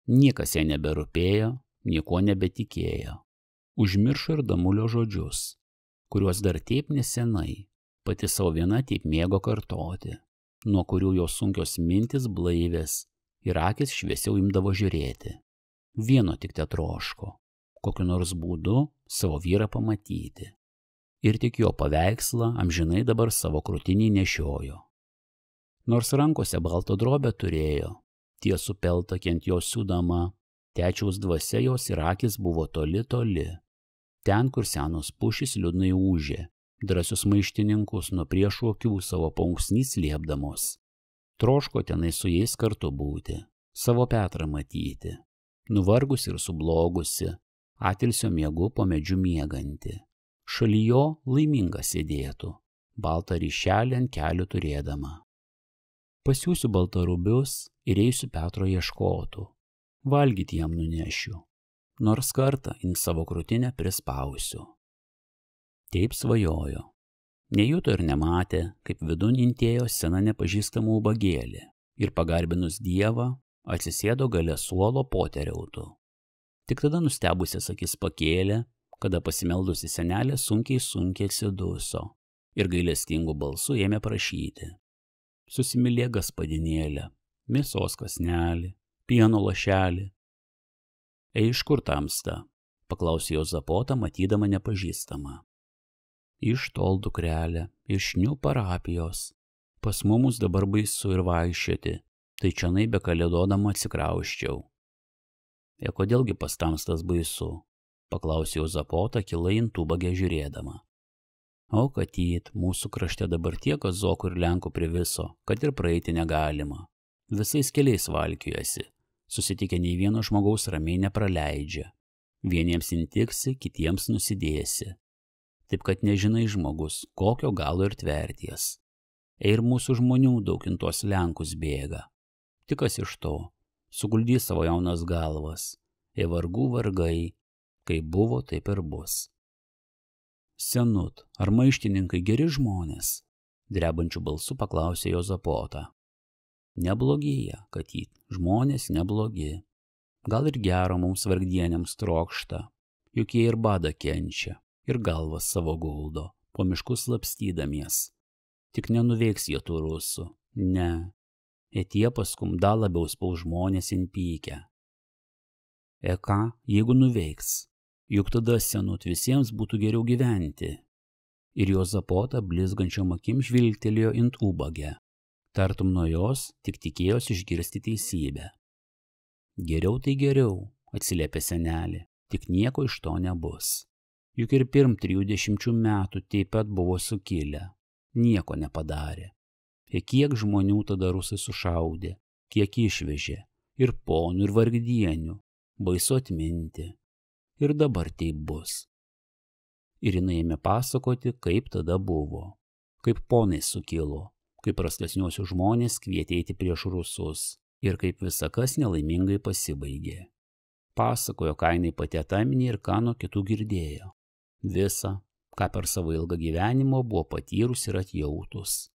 Niekas jai neberūpėjo, nieko nebetikėjo. Užmiršo ir Damulio žodžius, kuriuos dar taip nesenai, pati savo viena taip mėgo kartoti, nuo kurių jos sunkios mintis blaivės ir akis šviesiau imdavo žiūrėti. Vieno tik tetroško, kokiu nors būdu savo vyrą pamatyti. Ir tik jo paveikslą amžinai dabar savo krūtinį nešiojo. Nors rankose baltą drobę turėjo, tiesų peltakį ant jos siūdama, tečiaus dvasia jos ir akis buvo toli toli. Ten, kur senos pušys liūdnai ūžė, drąsius maištininkus nuo priešų akių savo paunksnys liepdamos. Troško tenai su jais kartu būti, savo Petrą matyti, nuvargusi ir sublogusi, atilsio miegu po medžiu mieganti. Šaly jo laiminga sėdėtų, baltą ryšelį ant kelių turėdama. Pasiūsiu baltarubius ir eisiu Petro ieškotų, valgyti jam nunešiu, nors kartą in savo krūtinę prispausiu. Taip svajojo. Nejuto ir nematė, kaip vidun intėjo sena nepažįstamų ubagėlė ir pagarbinus Dievą atsisėdo gale suolo poteriautų. Tik tada nustebusias akis pakėlė, kada pasimeldusi senelė sunkiai atsiduso ir gailestingų balsų ėmė prašyti. Susimylėk gaspadinėlę, mėsos kąsnelį, pieno lašelį. Iš kur tamsta? Paklausė Juozapota, matydama nepažįstamą. Iš tol, dukrelė, iš Nių parapijos. Pas mumus dabar baisu ir vaikščioti, tai čionai be kalėdodama atsikrausčiau. Kodėlgi pas tamstas baisu? Paklausė Juozapota, kilai intubagę žiūrėdama. O katyt, mūsų krašte dabar tiek kazokų ir lenkų priviso, kad ir praeiti negalima. Visais keliais valkiojasi, susitikę nei vieno žmogaus ramiai nepraleidžia. Vieniems intiksi, kitiems nusidėsi. Taip kad nežinai žmogus, kokio galo ir tverties. Ir mūsų žmonių daug intos lenkus bėga. Tik kas iš to, suguldys savo jaunas galvas, vargų vargai, kaip buvo, taip ir bus. Senut, ar maištininkai geri žmonės? Drebančių balsų paklausė Juozapota. Neblogi jie, katyt, žmonės neblogi. Gal ir gero mums vargdieniams trokšta, juk jie ir badą kenčia. Ir galvas savo guldo, po miškus slapstydamies. Tik nenuveiks jie tų rusų, ne. Tie paskum dar labiau spaus žmonės inpykę. Ką, jeigu nuveiks? juk tada senut visiems būtų geriau gyventi. Ir Juozapota blizgančiom akim žvilgtelėjo int ubagę. Tartum nuo jos tik tikėjosi išgirsti teisybę. Geriau tai geriau, atsiliepė senelė, tik nieko iš to nebus. Juk ir pirm 30 metų taip pat buvo sukilę, nieko nepadarė. Ir kiek žmonių tada rusai sušaudė, kiek išvežė, ir ponų, ir vargdienių, baisu atminti. Ir dabar taip bus. Ir jinai ėmė pasakoti, kaip tada buvo, kaip ponai sukilo, kaip prastesniuosius žmonės kvietė eiti prieš rusus ir kaip visa kas nelaimingai pasibaigė. Pasakojo, ką jinai pati ataminė ir ką nuo kitų girdėjo. Visa, ką per savo ilgą gyvenimą buvo patyrus ir atjautus.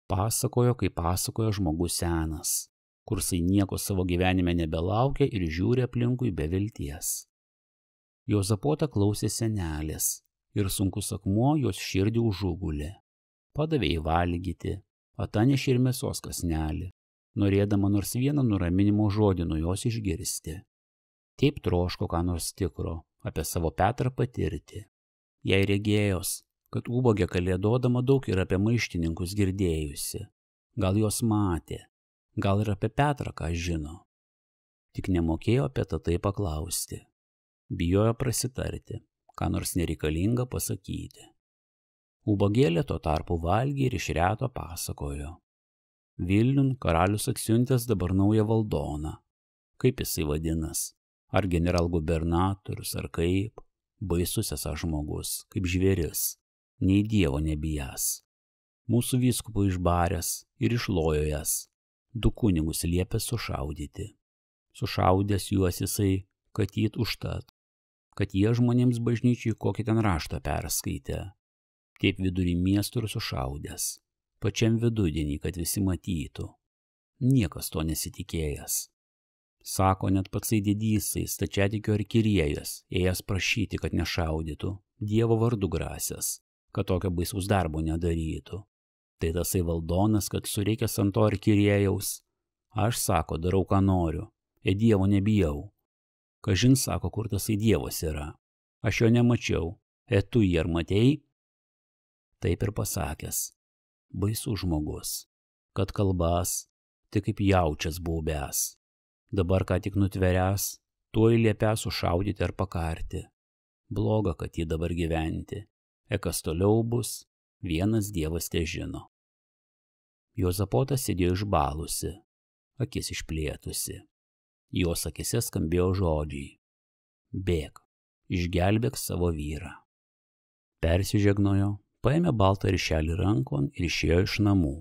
Pasakojo, kaip pasakojo žmogus senas, kursai nieko savo gyvenime nebelaukia ir žiūri aplinkui be vilties. Juozapota klausė senelės ir sunkus akmuo jos širdį užugulė. Padavė įvalgyti, atanešė ir mėsos kąsnelį, norėdama nors vieną nuraminimo žodį nuo jos išgirsti. Taip troško ką nors tikro apie savo Petrą patirti. Jai regėjos, kad ubagė kalėdodama daug ir apie maištininkus girdėjusi. Gal jos matė, gal ir apie Petrą ką žino. Tik nemokėjo apie tai paklausti. Bijojo prasitarti, ką nors nereikalinga pasakyti. Ubagėlė tuo tarpu valgė ir iš reto pasakojo. Vilniun karalius atsiuntęs dabar naują valdoną. Kaip jisai vadinas? Ar generalgubernatorius, ar kaip? Baisus esą žmogus, kaip žvėris, nei dievo nebijas. Mūsų vyskupų išbaręs ir išlojo jas. 2 kunigus liepė sušaudyti. Sušaudęs juos jisai katyt užtat, kad jie žmonėms bažnyčiai kokį ten raštą perskaitė. Taip vidury miestų ir sušaudęs, pačiam vidudienį, kad visi matytų. Niekas to nesitikėjęs. Sako, net patsai didysai, stačiatikio arkiriejas, ėjęs prašyti, kad nešaudytų, Dievo vardu grasęs, kad tokio baisaus darbo nedarytų. Tai tasai valdonas, kad sureikęs ant to arkiriejaus. Aš, sako, darau, ką noriu, Dievo nebijau. Kažin, sako, kur tasai Dievas yra. Aš jo nemačiau. Tu jį ar matei? Taip ir pasakęs. Baisus žmogus. Kad kalbas, tai kaip jaučias baubęs. Dabar ką tik nutveręs, tuoj liepęs sušaudyti ar pakarti. Bloga, kad jį dabar gyventi. Kas toliau bus, vienas Dievas te žino. Juozapota sėdėjo išbalusi, akis išplėtusi. Jos akise skambėjo žodžiai. Bėk, išgelbėk savo vyrą. Persižegnojo, paėmė baltą ryšelį rankon ir išėjo iš namų.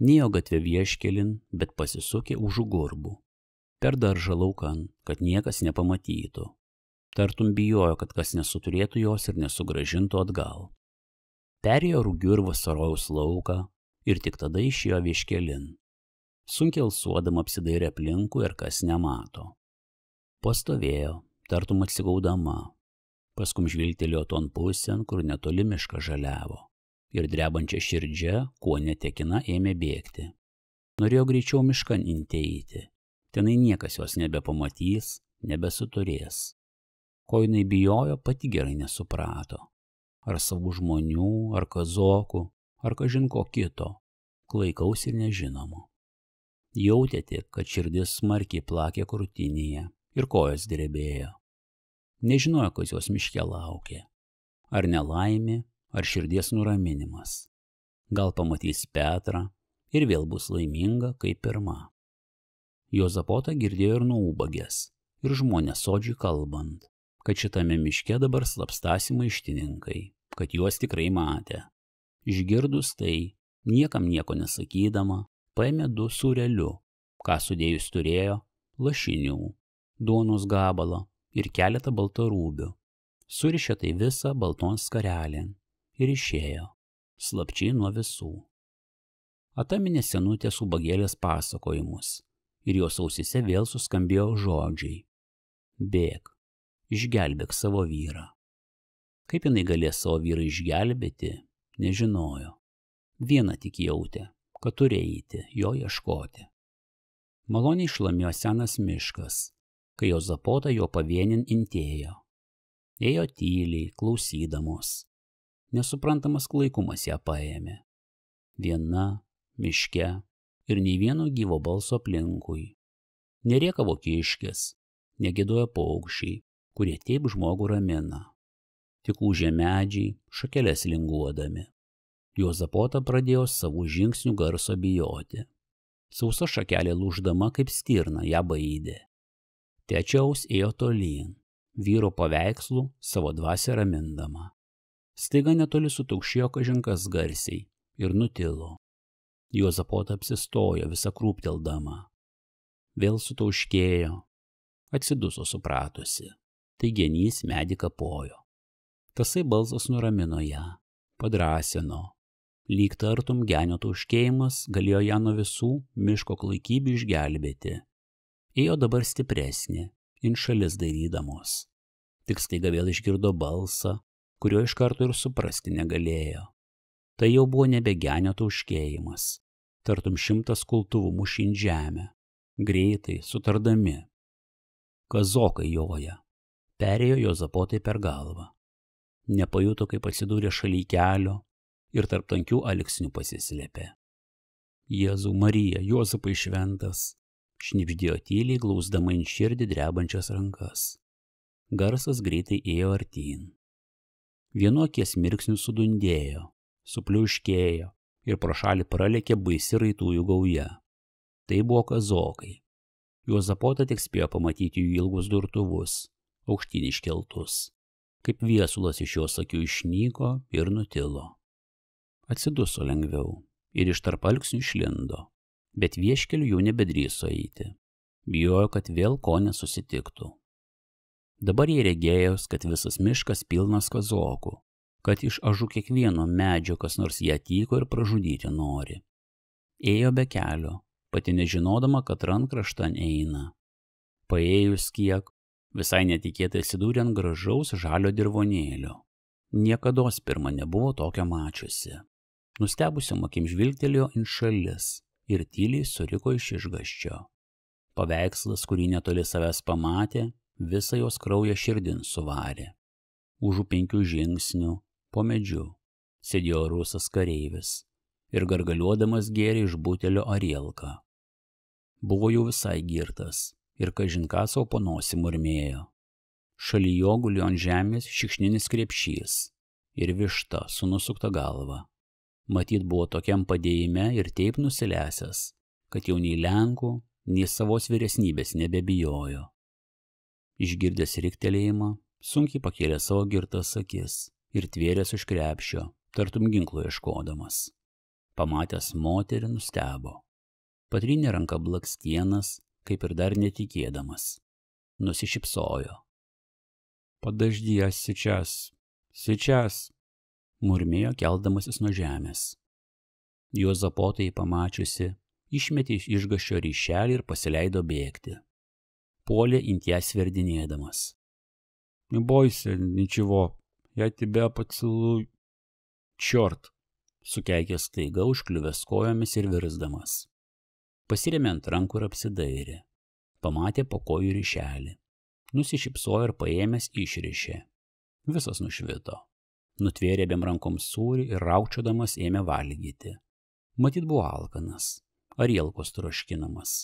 Nėjo gatvė vieškelin, bet pasisukė už gurbų. Per daržą laukan, kad niekas nepamatytų. Tartum bijojo, kad kas nesuturėtų jos ir nesugrąžintų atgal. Perėjo Rugių ir Vasarojaus lauką ir tik tada išėjo vieškelin. Sunkiai alsuodama apsidairė aplinkui ir kas nemato. Pastovėjo, tartum atsigaudama. Paskum žvilgtelėjo ton pusėn, kur netoli mišką žaliavo. Ir drebančia širdžia, kuo netekina, ėmė bėgti. Norėjo greičiau miškan inteiti. Tenai niekas jos nebepamatys, nebesuturės. Ko jinai bijojo, pati gerai nesuprato. Ar savų žmonių, ar kazokų, ar kažin ko kito, klaikaus ir nežinomo. Jautė tik, kad širdis smarkiai plakė krūtinėje ir kojos drebėjo. Nežinojo, kas jos miške laukė. Ar nelaimė, ar širdies nuraminimas. Gal pamatys Petrą ir vėl bus laiminga kaip pirma. Juozapota girdėjo ir nuo ubagės, ir žmonės sodžiai kalbant, kad šitame miške dabar slapstasi maištininkai, kad juos tikrai matė. Išgirdus tai, niekam nieko nesakydama, paėmė 2 sūrelių, ką sudėjus turėjo, lašinių, duonos gabalą ir keletą baltarūbių. Surišė tai visą balton skarelėn ir išėjo, slapčiai nuo visų. Ataminė senutės ubagėlės pasakojimus ir jos ausyse vėl suskambėjo žodžiai. Bėk, išgelbėk savo vyrą. Kaip jinai galės savo vyrą išgelbėti, nežinojo. Vieną tik jautė, kad turi eiti, jo ieškoti. Maloniai šlamėjo senas miškas, kai Juozapota jo pavienin intėjo. Ėjo tyliai, klausydamos. Nesuprantamas klaikumas ją paėmė. Viena, miške ir nei vieno gyvo balso aplinkui. Neriekavo kiškis, negiedojo paukščiai, kurie taip žmogų ramina. Tik ūžė medžiai, šakeles linguodami. Juozapota pradėjo savų žingsnių garso bijoti. Sausa šakelė lūždama kaip stirna ją baidė. Tečiaus ėjo tolyn, vyro paveikslų savo dvasią ramindama. Staiga netoli sutaukšėjo kažinkas garsiai ir nutilo. Juozapota apsistojo visą krūpteldama. Vėl sutauškėjo. Atsiduso supratusi. Tai genys medį kapojo. Tasai balsas nuramino ją, padrąsino. Lyg tartum genio tauškėjimas galėjo ją nuo visų miško klaikybių išgelbėti. Ėjo dabar stipresnė, in šalis dairydamos. Tik staiga vėl išgirdo balsą, kurio iš karto ir suprasti negalėjo. Tai jau buvo nebe genio tauškėjimas. Tartum 100 kultuvų mušint žemę. Greitai, sutardami. Kazokai joja. Perėjo Juozapotai per galvą. Nepajuto, kaip atsidūrė šalia kelio ir tarp tankių alksnių pasislėpė. Jėzau Marija, Juozapai šventas, šnibždėjo tyliai, glausdama in širdį drebančias rankas. Garsas greitai ėjo artyn. Vienu akies mirksniu sudundėjo, supliuškėjo ir pro šalį pralėkė baisi raitųjų gauja. Tai buvo kazokai. Juozapota tik spėjo pamatyti jų ilgus durtuvus, aukštyn iškeltus. Kaip viesulas iš jos akių išnyko ir nutilo. Atsiduso lengviau ir iš tarp alksnių išlindo, bet vieškeliu jau nebedrįso eiti. Bijojo, kad vėl ko nesusitiktų. Dabar jai regėjos, kad visas miškas pilnas kazokų, kad iš ažų kiekvieno medžio kas nors ją tyko ir pražudyti nori. Ėjo be kelio, pati nežinodama, kad rankraštan eina. Paėjus kiek, visai netikėtai atsidūrė ant gražaus žalio dirvonėlio. Niekados pirma nebuvo tokio mačiusi. Nustebusiom akim žvilgtelėjo in šalis ir tyliai suriko iš išgąsčio. Paveikslas, kurį netoli savęs pamatė, visą jos kraują širdin suvarė. Už 5 žingsnių, po medžiu, sėdėjo rusas kareivis ir gargaliuodamas gėrė iš butelio arielką. Buvo jau visai girtas ir kažin ką savo po nosį murmėjo. Šalia jo gulėjo ant žemės šikšninis krepšys ir višta su nusukta galva. Matyt, buvo tokiam padėjime ir taip nusilesęs, kad jau nei Lenkų, nei savos vyresnybės nebebijojo. Išgirdęs riktelėjimą, sunkiai pakėlė savo girtas akis ir tvėrės už krepšio, tartum ginklo ieškodamas. Pamatęs moterį nustebo. Patrynė ranka blakstienas, kaip ir dar netikėdamas. Nusišypsojo. Подожди, сейчас, murmėjo keldamasis nuo žemės. Juozapotai pamačiusi, išmetė iš išgąsčio ryšelį ir pasileido bėgti. Puolė ant ją sverdinėdamas. Не бойся, ничего, я тебя поцелую. Čiort, sukeikė staiga užkliuvęs kojomis ir virsdamas. Pasirėmė ant rankų ir apsidairė. Pamatė po kojų ryšelį. Nusišypsojo ir paėmęs išrišė. Visas nušvito. Nutvėrė abiem rankom sūrį ir raukčiodamas ėmė valgyti. Matyt, buvo alkanas, arielkos troškinamas.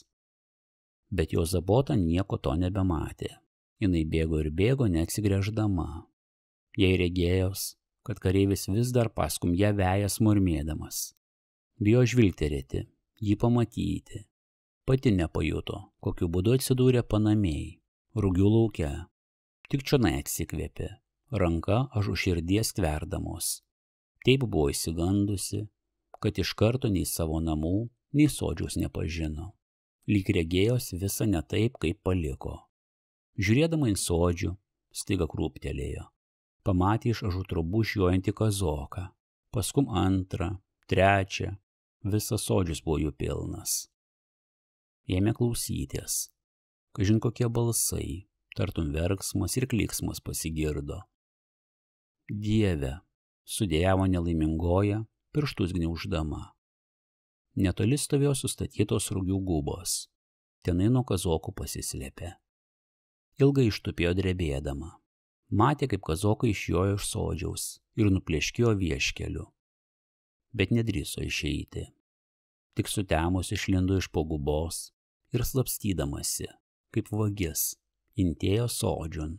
Bet Juozapota nieko to nebematė. Jinai bėgo ir bėgo, neatsigręždama. Jai regėjos, kad kareivis vis dar paskum ją vejas murmėdamas. Bijo žvilgterėti, jį pamatyti. Pati nepajuto, kokiu būdu atsidūrė panamiai, Rugių lauke. Tik čionai atsikvėpė, ranka aš už širdies tverdamos. Taip buvo įsigandusi, kad iš karto nei savo namų, nei sodžiaus nepažino. Lyg regėjos visą ne taip, kaip paliko. Žiūrėdama į sodžių, staiga krūptelėjo. Pamatė iš ažų trobų žiojantį kazoką, paskum antrą, trečią, visas sodžius buvo jų pilnas. Ėmė klausytis. Kažin kokie balsai, tartum verksmas ir klyksmas pasigirdo. Dieve, sudėjavo nelaimingoja, pirštus gniauždama. Netoli stovėjo sustatytos rugių gubos. Tenai nuo kazokų pasislėpė. Ilgai ištupėjo drebėdama. Matė, kaip kazokai išjojo iš sodžiaus ir nuplėškėjo vieškeliu, bet nedrįso išeiti. Tik sutemus išlindo iš po gubos ir slapstydamasi, kaip vagis, intėjo sodžiun.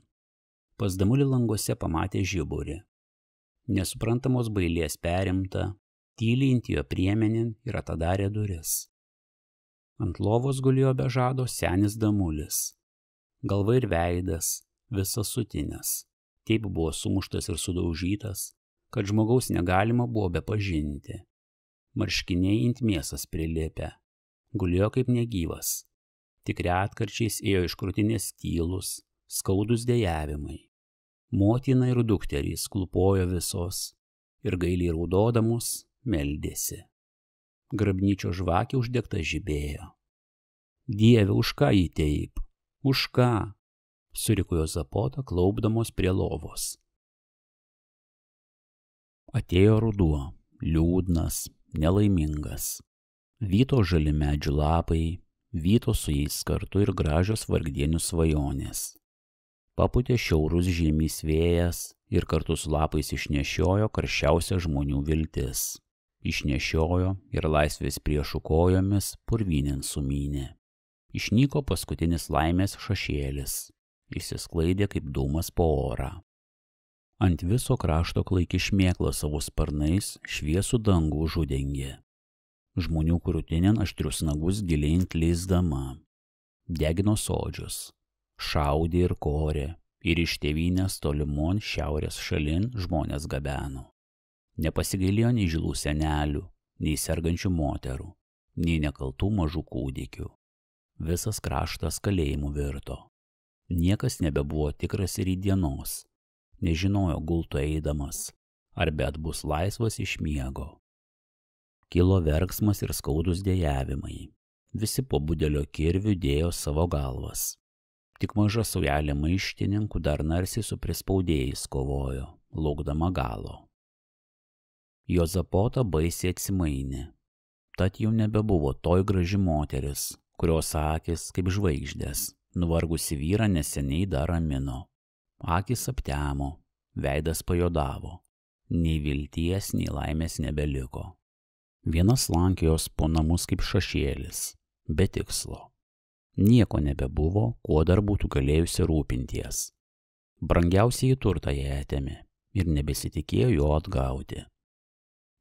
Pas Damulį languose pamatė žiburį. Nesuprantamos bailės perimta, tyliai intėjo priemenin ir atidarė duris. Ant lovos gulėjo be žado senis Damulis. Galva ir veidas, visas sutinęs. Taip buvo sumuštas ir sudaužytas, kad žmogaus negalima buvo bepažinti. Marškiniai ant mėsas prilipę. Gulėjo kaip negyvas. Tik retkarčiais ėjo iš krūtinės tylus, skaudus dejavimai. Motina ir dukterys klupojo visos ir gailiai raudodamos meldėsi. Grabnyčio žvakė uždegta žibėjo. Dieve, už ką jį taip? Už ką? Suriko Juozapota, klaupdamos prie lovos. Atėjo ruduo, liūdnas, nelaimingas. Vyto žali medžių lapai, vyto su jais kartu ir gražios vargdienių svajonės. Papūtė šiaurus žiemys vėjas ir kartu su lapais išnešiojo karščiausią žmonių viltis. Išnešiojo ir laisvės priešų kojomis purvynėn sumynė. Išnyko paskutinis laimės šašėlis, išsisklaidė kaip dūmas po orą. Ant viso krašto klaiki šmėkla savo sparnais šviesų dangų užudengė. Žmonių krūtinėn aštrius nagus giliai leisdama. Degino sodžius, šaudė ir korė, ir iš tėvynės tolimon šiaurės šalin žmonės gabeno. Nepasigailėjo nei žilų senelių, nei sergančių moterų, nei nekaltų mažų kūdikių. Visas kraštas kalėjimu virto. Niekas nebebuvo tikras ir į dienos. Nežinojo gulto eidamas, ar bet bus laisvas iš miego. Kilo verksmas ir skaudus dejavimai. Visi po budelio kirvių dėjo savo galvas. Tik maža saujelė maištininkų dar narsiai su prispaudėjais kovojo, laukdama galo. Juozapota baisiai atsimainė. Tad jau nebebuvo toj graži moteris, kurios akis kaip žvaigždės, nuvargusi vyrą neseniai dar ramino. Akis aptemo, veidas pajodavo. Nei vilties, nei laimės nebeliko. Vienas lankijos po namus kaip šašėlis, be tikslo. Nieko nebebuvo, kuo dar būtų galėjusi rūpinties. Brangiausiai turtą ją atėmė ir nebesitikėjo jo atgauti.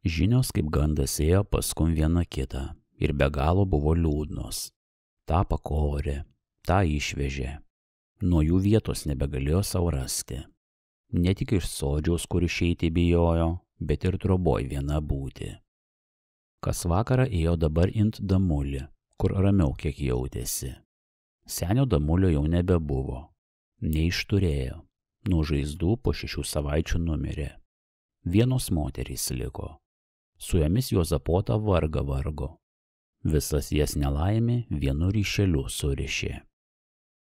Žinios kaip gandas ėjo paskum viena kitą ir be galo buvo liūdnos. Ta pakorė, ta išvežė. Nuo jų vietos nebegalėjo savo rasti. Ne tik iš sodžiaus, kur išeiti bijojo, bet ir troboj viena būti. Kas vakarą ėjo dabar int Damulį, kur ramiau kiek jautėsi. Senio Damulio jau nebebuvo. Neišturėjo. Nuo žaizdų po 6 savaičių numirė. Vienos moterys liko. Su jomis Juozapota vargo. Visas jas nelaimė vienu ryšeliu surišė.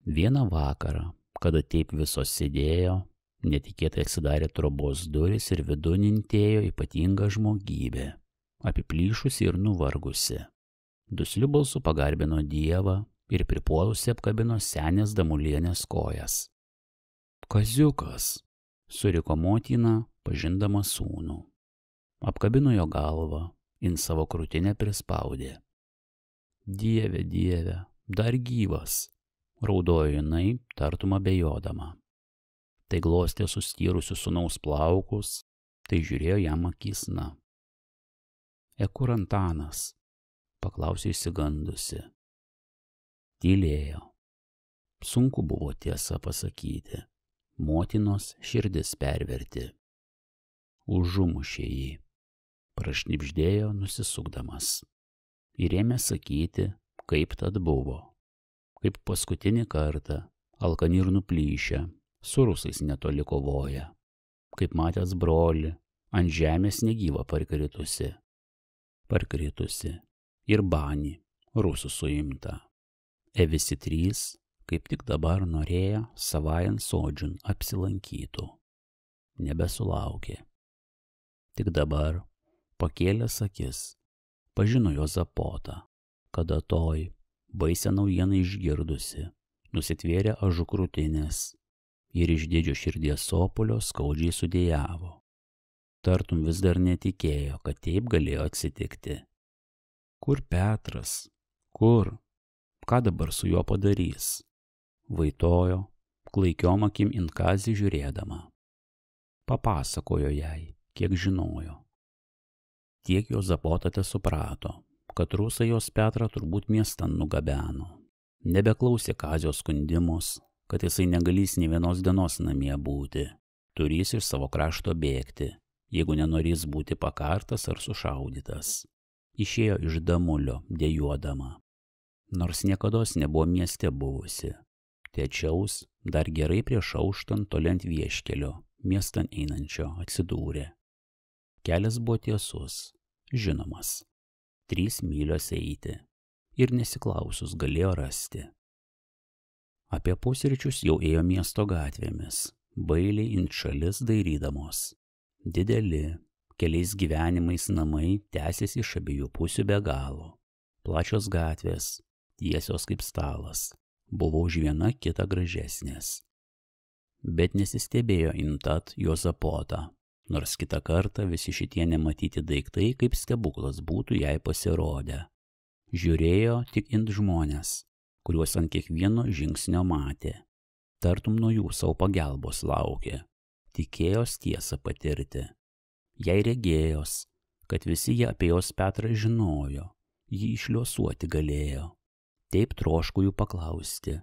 Vieną vakarą, kada taip visos sėdėjo, netikėtai atsidarė trobos durys ir vidun intėjo ypatinga žmogybė, apiplyšusi ir nuvargusi. Dusliu balsu pagarbino Dievą ir pripuolusi apkabino senės Damulienės kojas. Kaziukas, suriko motina, pažindama sūnų. Apkabino jo galvą, in savo krūtinę prispaudė. Dieve, Dieve, dar gyvas, raudojo jinai, tartum abejodama. Tai glostė sustyrusius sūnaus plaukus, tai žiūrėjo jam akisna. Kur Antanas? Paklausė išsigandusi. Tylėjo. Sunku buvo tiesą pasakyti. Motinos širdis perverti. Užumušė jį. Prašnibždėjo nusisukdamas. Ir ėmė sakyti, kaip tad buvo. Kaip paskutinį kartą, alkani ir nuplyšę, su rusais netoli kovoja. Kaip matęs brolį, ant žemės negyva parkritusi. Ir banį, rusų suimta. Visi 3, kaip tik dabar norėjo savajant sodžiun apsilankytų. Nebesulaukė. Tik dabar, pakėlęs akis, pažino Juozapotą, kada toj, baisią naujieną išgirdusi, nusitvėrė ažų krūtinės, ir iš didžio širdies sopolio skaudžiai sudėjavo. Tartum vis dar netikėjo, kad taip galėjo atsitikti. Kur Petras? Kur? Ką dabar su juo padarys? Vaitojo, klaikiom akim in Kazį žiūrėdama. Papasakojo jai, kiek žinojo. Tiek Juozapota tesuprato, kad rusai jos Petrą turbūt miestan nugabeno. Nebeklausė Kazio skundimus, kad jisai negalys nė vienos dienos namie būti, turės iš savo krašto bėgti, jeigu nenorės būti pakartas ar sušaudytas. Išėjo iš Damulio, dejuodama. Nors niekados nebuvo mieste buvusi. Tečiaus dar gerai prieš auštant toli ant vieškelio, miestan einančio, atsidūrė. Kelias buvo tiesus, žinomas. 3 mylios eiti. Ir nesiklausus galėjo rasti. Apie pusryčius jau ėjo miesto gatvėmis, bailiai int šalis dairydamos. Dideli, keliais gyvenimais namai tęsėsi iš abiejų pusių be galo. Plačios gatvės, tiesios kaip stalas, buvo už vieną kitą gražesnės. Bet nesistebėjo intat Juozapota, nors kitą kartą visi šitie nematyti daiktai kaip stebuklas būtų jai pasirodę. Žiūrėjo tik int žmonės, kuriuos ant kiekvieno žingsnio matė. Tartum nuo jų savo pagalbos laukė. Tikėjos tiesą patirti. Jai regėjos, kad visi jie apie jos Petrą žinojo, jį išliuosuoti galėjo. Taip troško jų paklausti,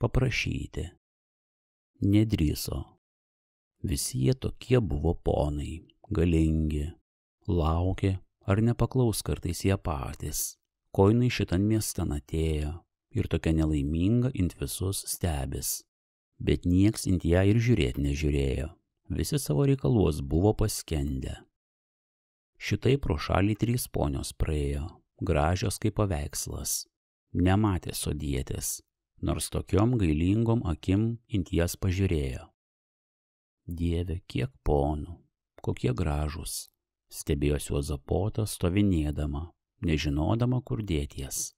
paprašyti. Nedrįso. Visi jie tokie buvo ponai, galingi. Laukė, ar nepaklaus kartais jie patys. Ko jinai šitan miestan atėjo ir tokia nelaiminga int visus stebis. Bet nieks int ją ir žiūrėt nežiūrėjo. Visi savo reikaluos buvo paskendę. Šitai pro šalį 3 ponios praėjo, gražios kaip paveikslas. Nematė sodietės, nors tokiom gailingom akim int jas pažiūrėjo. Dieve, kiek ponų, kokie gražūs, stebėjosi Juozapota stovinėdama, nežinodama, kur dėties.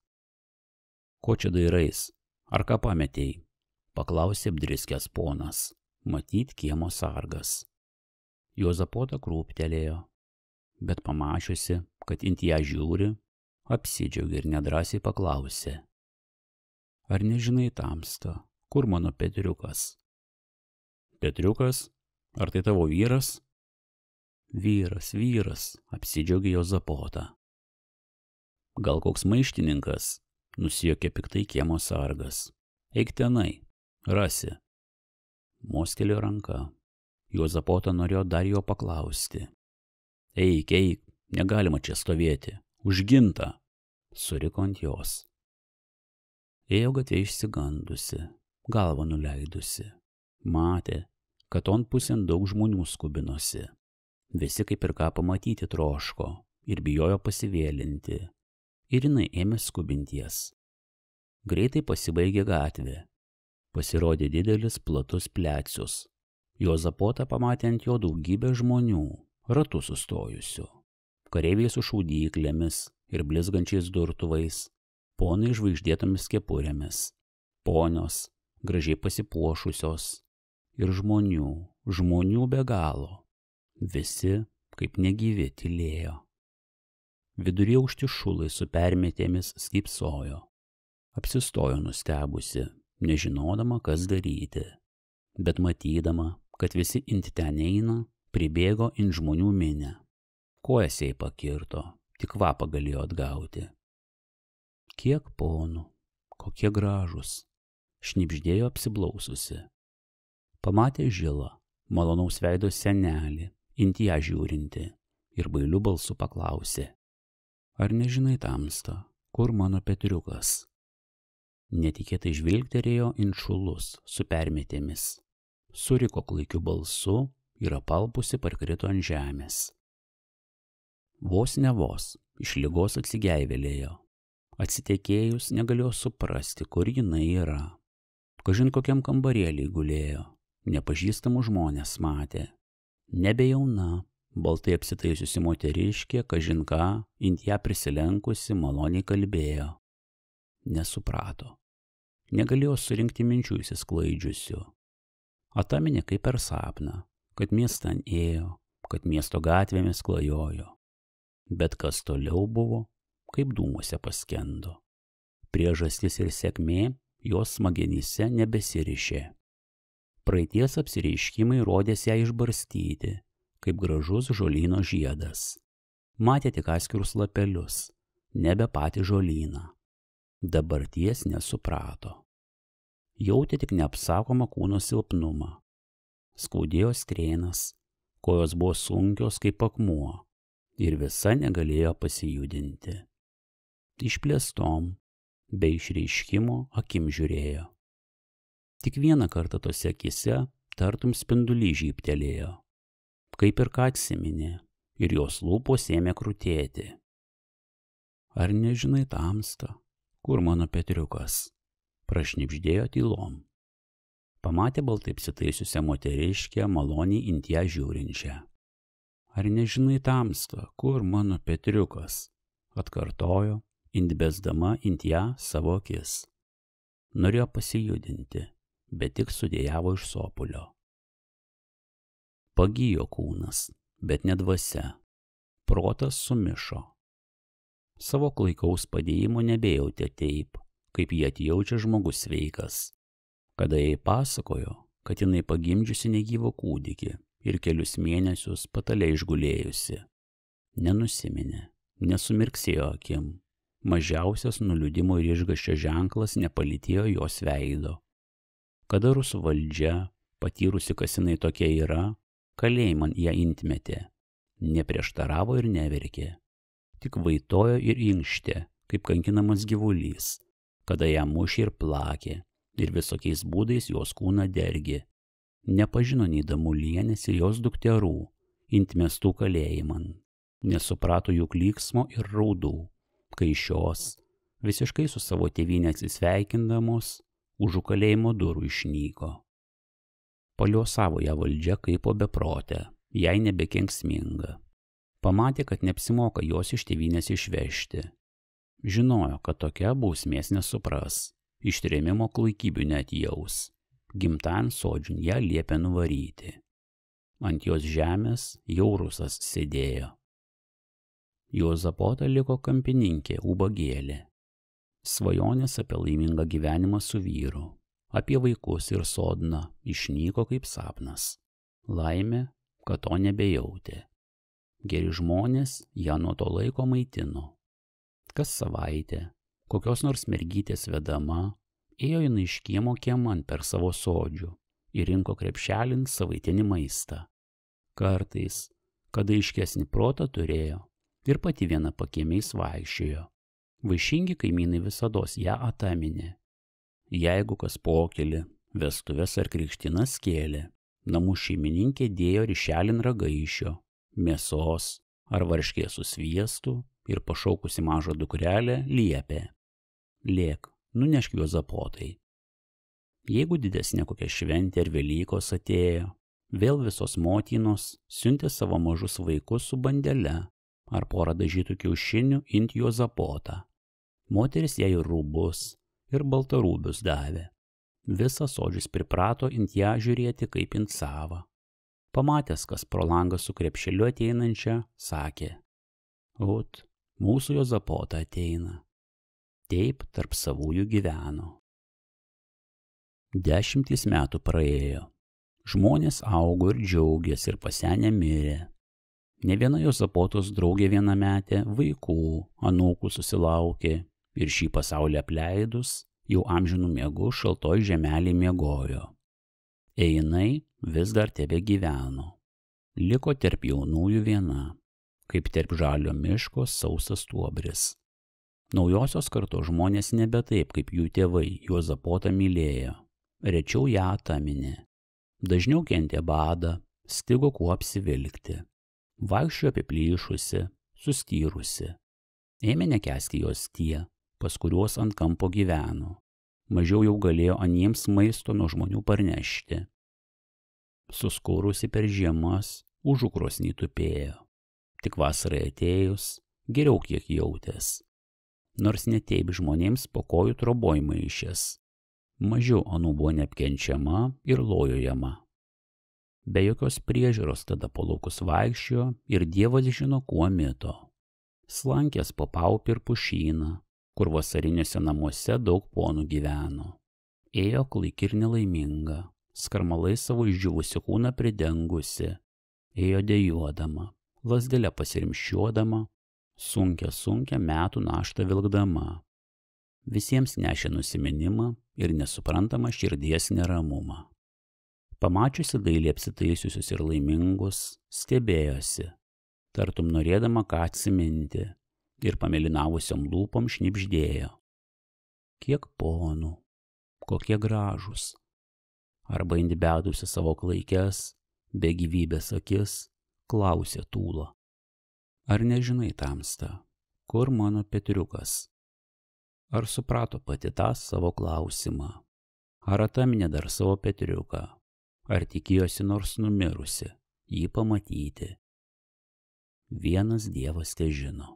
Ko čia dairais, ar ką pametei? Paklausė apdriskęs ponas, matyt kiemo sargas. Juozapota krūptelėjo, bet pamačiusi, kad int ją žiūri, apsidžiaugė ir nedrąsiai paklausė. Ar nežinai, tamsta, kur mano Petriukas? Petriukas? Ar tai tavo vyras? Vyras, apsidžiaugė Juozapota. Gal koks maištininkas? Nusijuokė piktai kiemo sargas. Eik tenai, rasi. Mostelėjo ranka. Juozapota norėjo dar jo paklausti. Eik, negalima čia stovėti, užginta, suriko ant jos. Ėjo gatvė išsigandusi, galvą nuleidusi. Matė, kad on pusėn daug žmonių skubinosi. Visi kaip ir ką pamatyti troško ir bijojo pasivėlinti. Ir jinai ėmė skubinties. Greitai pasibaigė gatvė. Pasirodė didelis platus plecius. Juozapota pamatė ant jo daugybę žmonių, ratu sustojusių. Kareiviai su šaudyklėmis ir blizgančiais durtuvais, ponai žvaigždėtomis kepurėmis, ponios gražiai pasipuošusios ir žmonių be galo. Visi kaip negyvi tylėjo. Vidury aukšti šulai su permetėmis stypsojo. Apsistojo nustebusi, nežinodama, kas daryti. Bet matydama, kad visi int ten eina, pribėgo int žmonių minę. Kojas jai pakirto, tik kvapą galėjo atgauti. Kiek ponų, kokie gražūs, šnibždėjo apsiblaususi. Pamatė žilą, malonaus veido senelį, int ją žiūrinti, ir bailiu balsu paklausė. Ar nežinai, tamsta, kur mano Petriukas? Netikėtai žvilgterėjo int šulus su permetėmis. Suriko klaikiu balsu ir apalpusi parkrito ant žemės. Vos ne vos, iš ligos atsigeivelėjo. Atsitekėjus negalėjo suprasti, kur jinai yra. Kažin kokiam kambarėlį gulėjo, nepažįstamų žmonės matė. Nebe jauna, baltai apsitaisiusi moteriškė, kažin ką, int ją prisilenkusi, maloniai kalbėjo. Nesuprato. Negalėjo surinkti minčių įsisklaidžiusių. Ataminė kaip per sapną, kad miestan ėjo, kad miesto gatvėmis klajojo. Bet kas toliau buvo, kaip dūmuose paskendo. Priežastis ir sėkmė jos smegenyse nebesirišė. Praeities apsireiškimai rodės ją išbarstyti, kaip gražus žolyno žiedas. Matė tik atskirus lapelius, nebe patį žolyną. Dabarties nesuprato. Jautė tik neapsakomą kūno silpnumą. Skaudėjo strėnas, kojos buvo sunkios kaip akmuo ir visa negalėjo pasijudinti. Išplėstom, be išreiškimo akim žiūrėjo. Tik vieną kartą tose akise tartum spindulį žybtelėjo. Kaip ir ką atsiminė, ir jos lūpos ėmė krutėti. Ar nežinai, tamsta, kur mano Petriukas? Prašnibždėjo tylom. Pamatė baltai apsitaisiusią moteriškę, maloniai int ją žiūrinčią. Ar nežinai, tamsta, kur mano Petriukas? Atkartojo, int besdama int ją savo akis. Norėjo pasijudinti, bet tik sudėjavo iš sopulio. Pagijo kūnas, bet ne dvasia. Protas sumišo. Savo klaikaus padėjimo nebejautė taip, kaip jį atjaučia žmogus sveikas. Kada jai pasakojo, kad jinai pagimdžiusi negyvą kūdikį ir kelius mėnesius patale išgulėjusi. Nenusiminė, nesumirksėjo akim. Mažiausias nuliūdimo ir išgąsčio ženklas nepalytėjo jos veido. Kada rusų valdžia, patyrusi, kas jinai tokia yra, kalėjiman ją intmetė. Neprieštaravo ir neverkė. Tik vaitojo ir inkštė, kaip kankinamas gyvulys, kada ją mušė ir plakė, ir visokiais būdais jos kūną dergė. Nepažino nei Damulienės ir jos dukterų, intmestų kalėjiman. Nesuprato jų klyksmo ir raudų, kai šios, visiškai su savo tėvynė atsisveikindamos, už kalėjimo durų išnyko. Paliosavo ją valdžia kaip beprotę, jai nebekenksminga. Pamatė, kad neapsimoka jos iš tėvynės išvežti. Žinojo, kad tokia bausmės nesupras, ištrėmimo klaikybių neatjaus. Gimtan sodžiun ją liepė nuvaryti. Ant jos žemės jau rusas sėdėjo. Juozapota liko kampininkė, ubagėlė. Svajonės apie laimingą gyvenimą su vyru, apie vaikus ir sodną išnyko kaip sapnas. Laimė, kad to nebejautė. Geri žmonės ją nuo to laiko maitino. Kas savaitę, kokios nors mergytės vedama, ėjo jinai iš kiemo kieman per savo sodžių ir rinko krepšelin savaitinį maistą. Kartais, kada aiškesnį protą turėjo, ir pati viena pakiemiais vaikščiojo. Vaišingi kaimynai visados ją ataminė. Jeigu kas pokylį, vestuves ar krikštynas kėlė, namų šeimininkė dėjo ryšelin ragaišio, mėsos ar varškės su sviestu ir pašaukusi mažą dukrelę liepė. Lėk, nunešk Juozapotai. Jeigu didesnė kokia šventė ar Velykos atėjo, vėl visos motinos siuntė savo mažus vaikus su bandele ar porą dažytų kiaušinių int Juozapotą. Moteris jai rūbus ir baltarūbius davė. Visas sodžius priprato int ją žiūrėti kaip int savą. Pamatęs, kas pro langą su krepšeliu ateinančią, sakė: Ot, mūsų Juozapota ateina. Taip tarp savųjų gyveno. 10 metų praėjo. Žmonės augo ir džiaugėsi ir pasenę mirė. Ne viena Juozapotos draugė vienametė vaikų, anūkų susilaukė ir šį pasaulį apleidus, jau amžinų miegų šaltoj žemelėj miegojo. Einai vis dar tebe gyveno. Liko tarp jaunųjų viena, kaip tarp žalio miško sausas stuobris. Naujosios kartos žmonės nebe taip, kaip jų tėvai Juozapotą mylėjo. Rečiau ją ataminė. Dažniau kentė badą, stigo kuo apsivilkti. Vaikščiojo apiplyšusi, sustyrusi. Ėmė nekęsti jos tie, pas kuriuos ant kampo gyveno. Mažiau jau galėjo aniems maisto nuo žmonių parnešti. Suskūrusi per žiemas, užukrosnį tupėjo. Tik vasarai atėjus, geriau kiek jautės. Nors neteip žmonėms po kojų troboj maišės. Mažiau anų buvo neapkenčiama ir lojojama, Be jokios priežiūros tada po laukus vaikščiojo ir dievas žino kuo mito. Slankęs po paupį ir pušyną, kur vasariniuose namuose daug ponų gyveno. Ėjo klaiki ir nelaiminga, skarmalai savo išdžiūvusi kūną pridengusi, ėjo dejuodama, lazdele pasirimščiuodama, sunkia metų naštą vilkdama. Visiems nešė nusiminimą ir nesuprantamą širdies neramumą. Pamačiusi dailiai apsitaisiusius ir laimingus, stebėjosi, tartum norėdama ką atsiminti, ir pamėlynavusiom lūpom šnibždėjo. Kiek ponų, kokie gražūs. Arba indibedusi savo klaikes, be gyvybės akis, klausė Tūla. Ar nežinai, tamsta, kur mano Petriukas? Ar suprato pati tą savo klausimą? Ar ataminė dar savo Petriuką? Ar tikėjosi nors numirusi jį pamatyti? Vienas Dievas težino.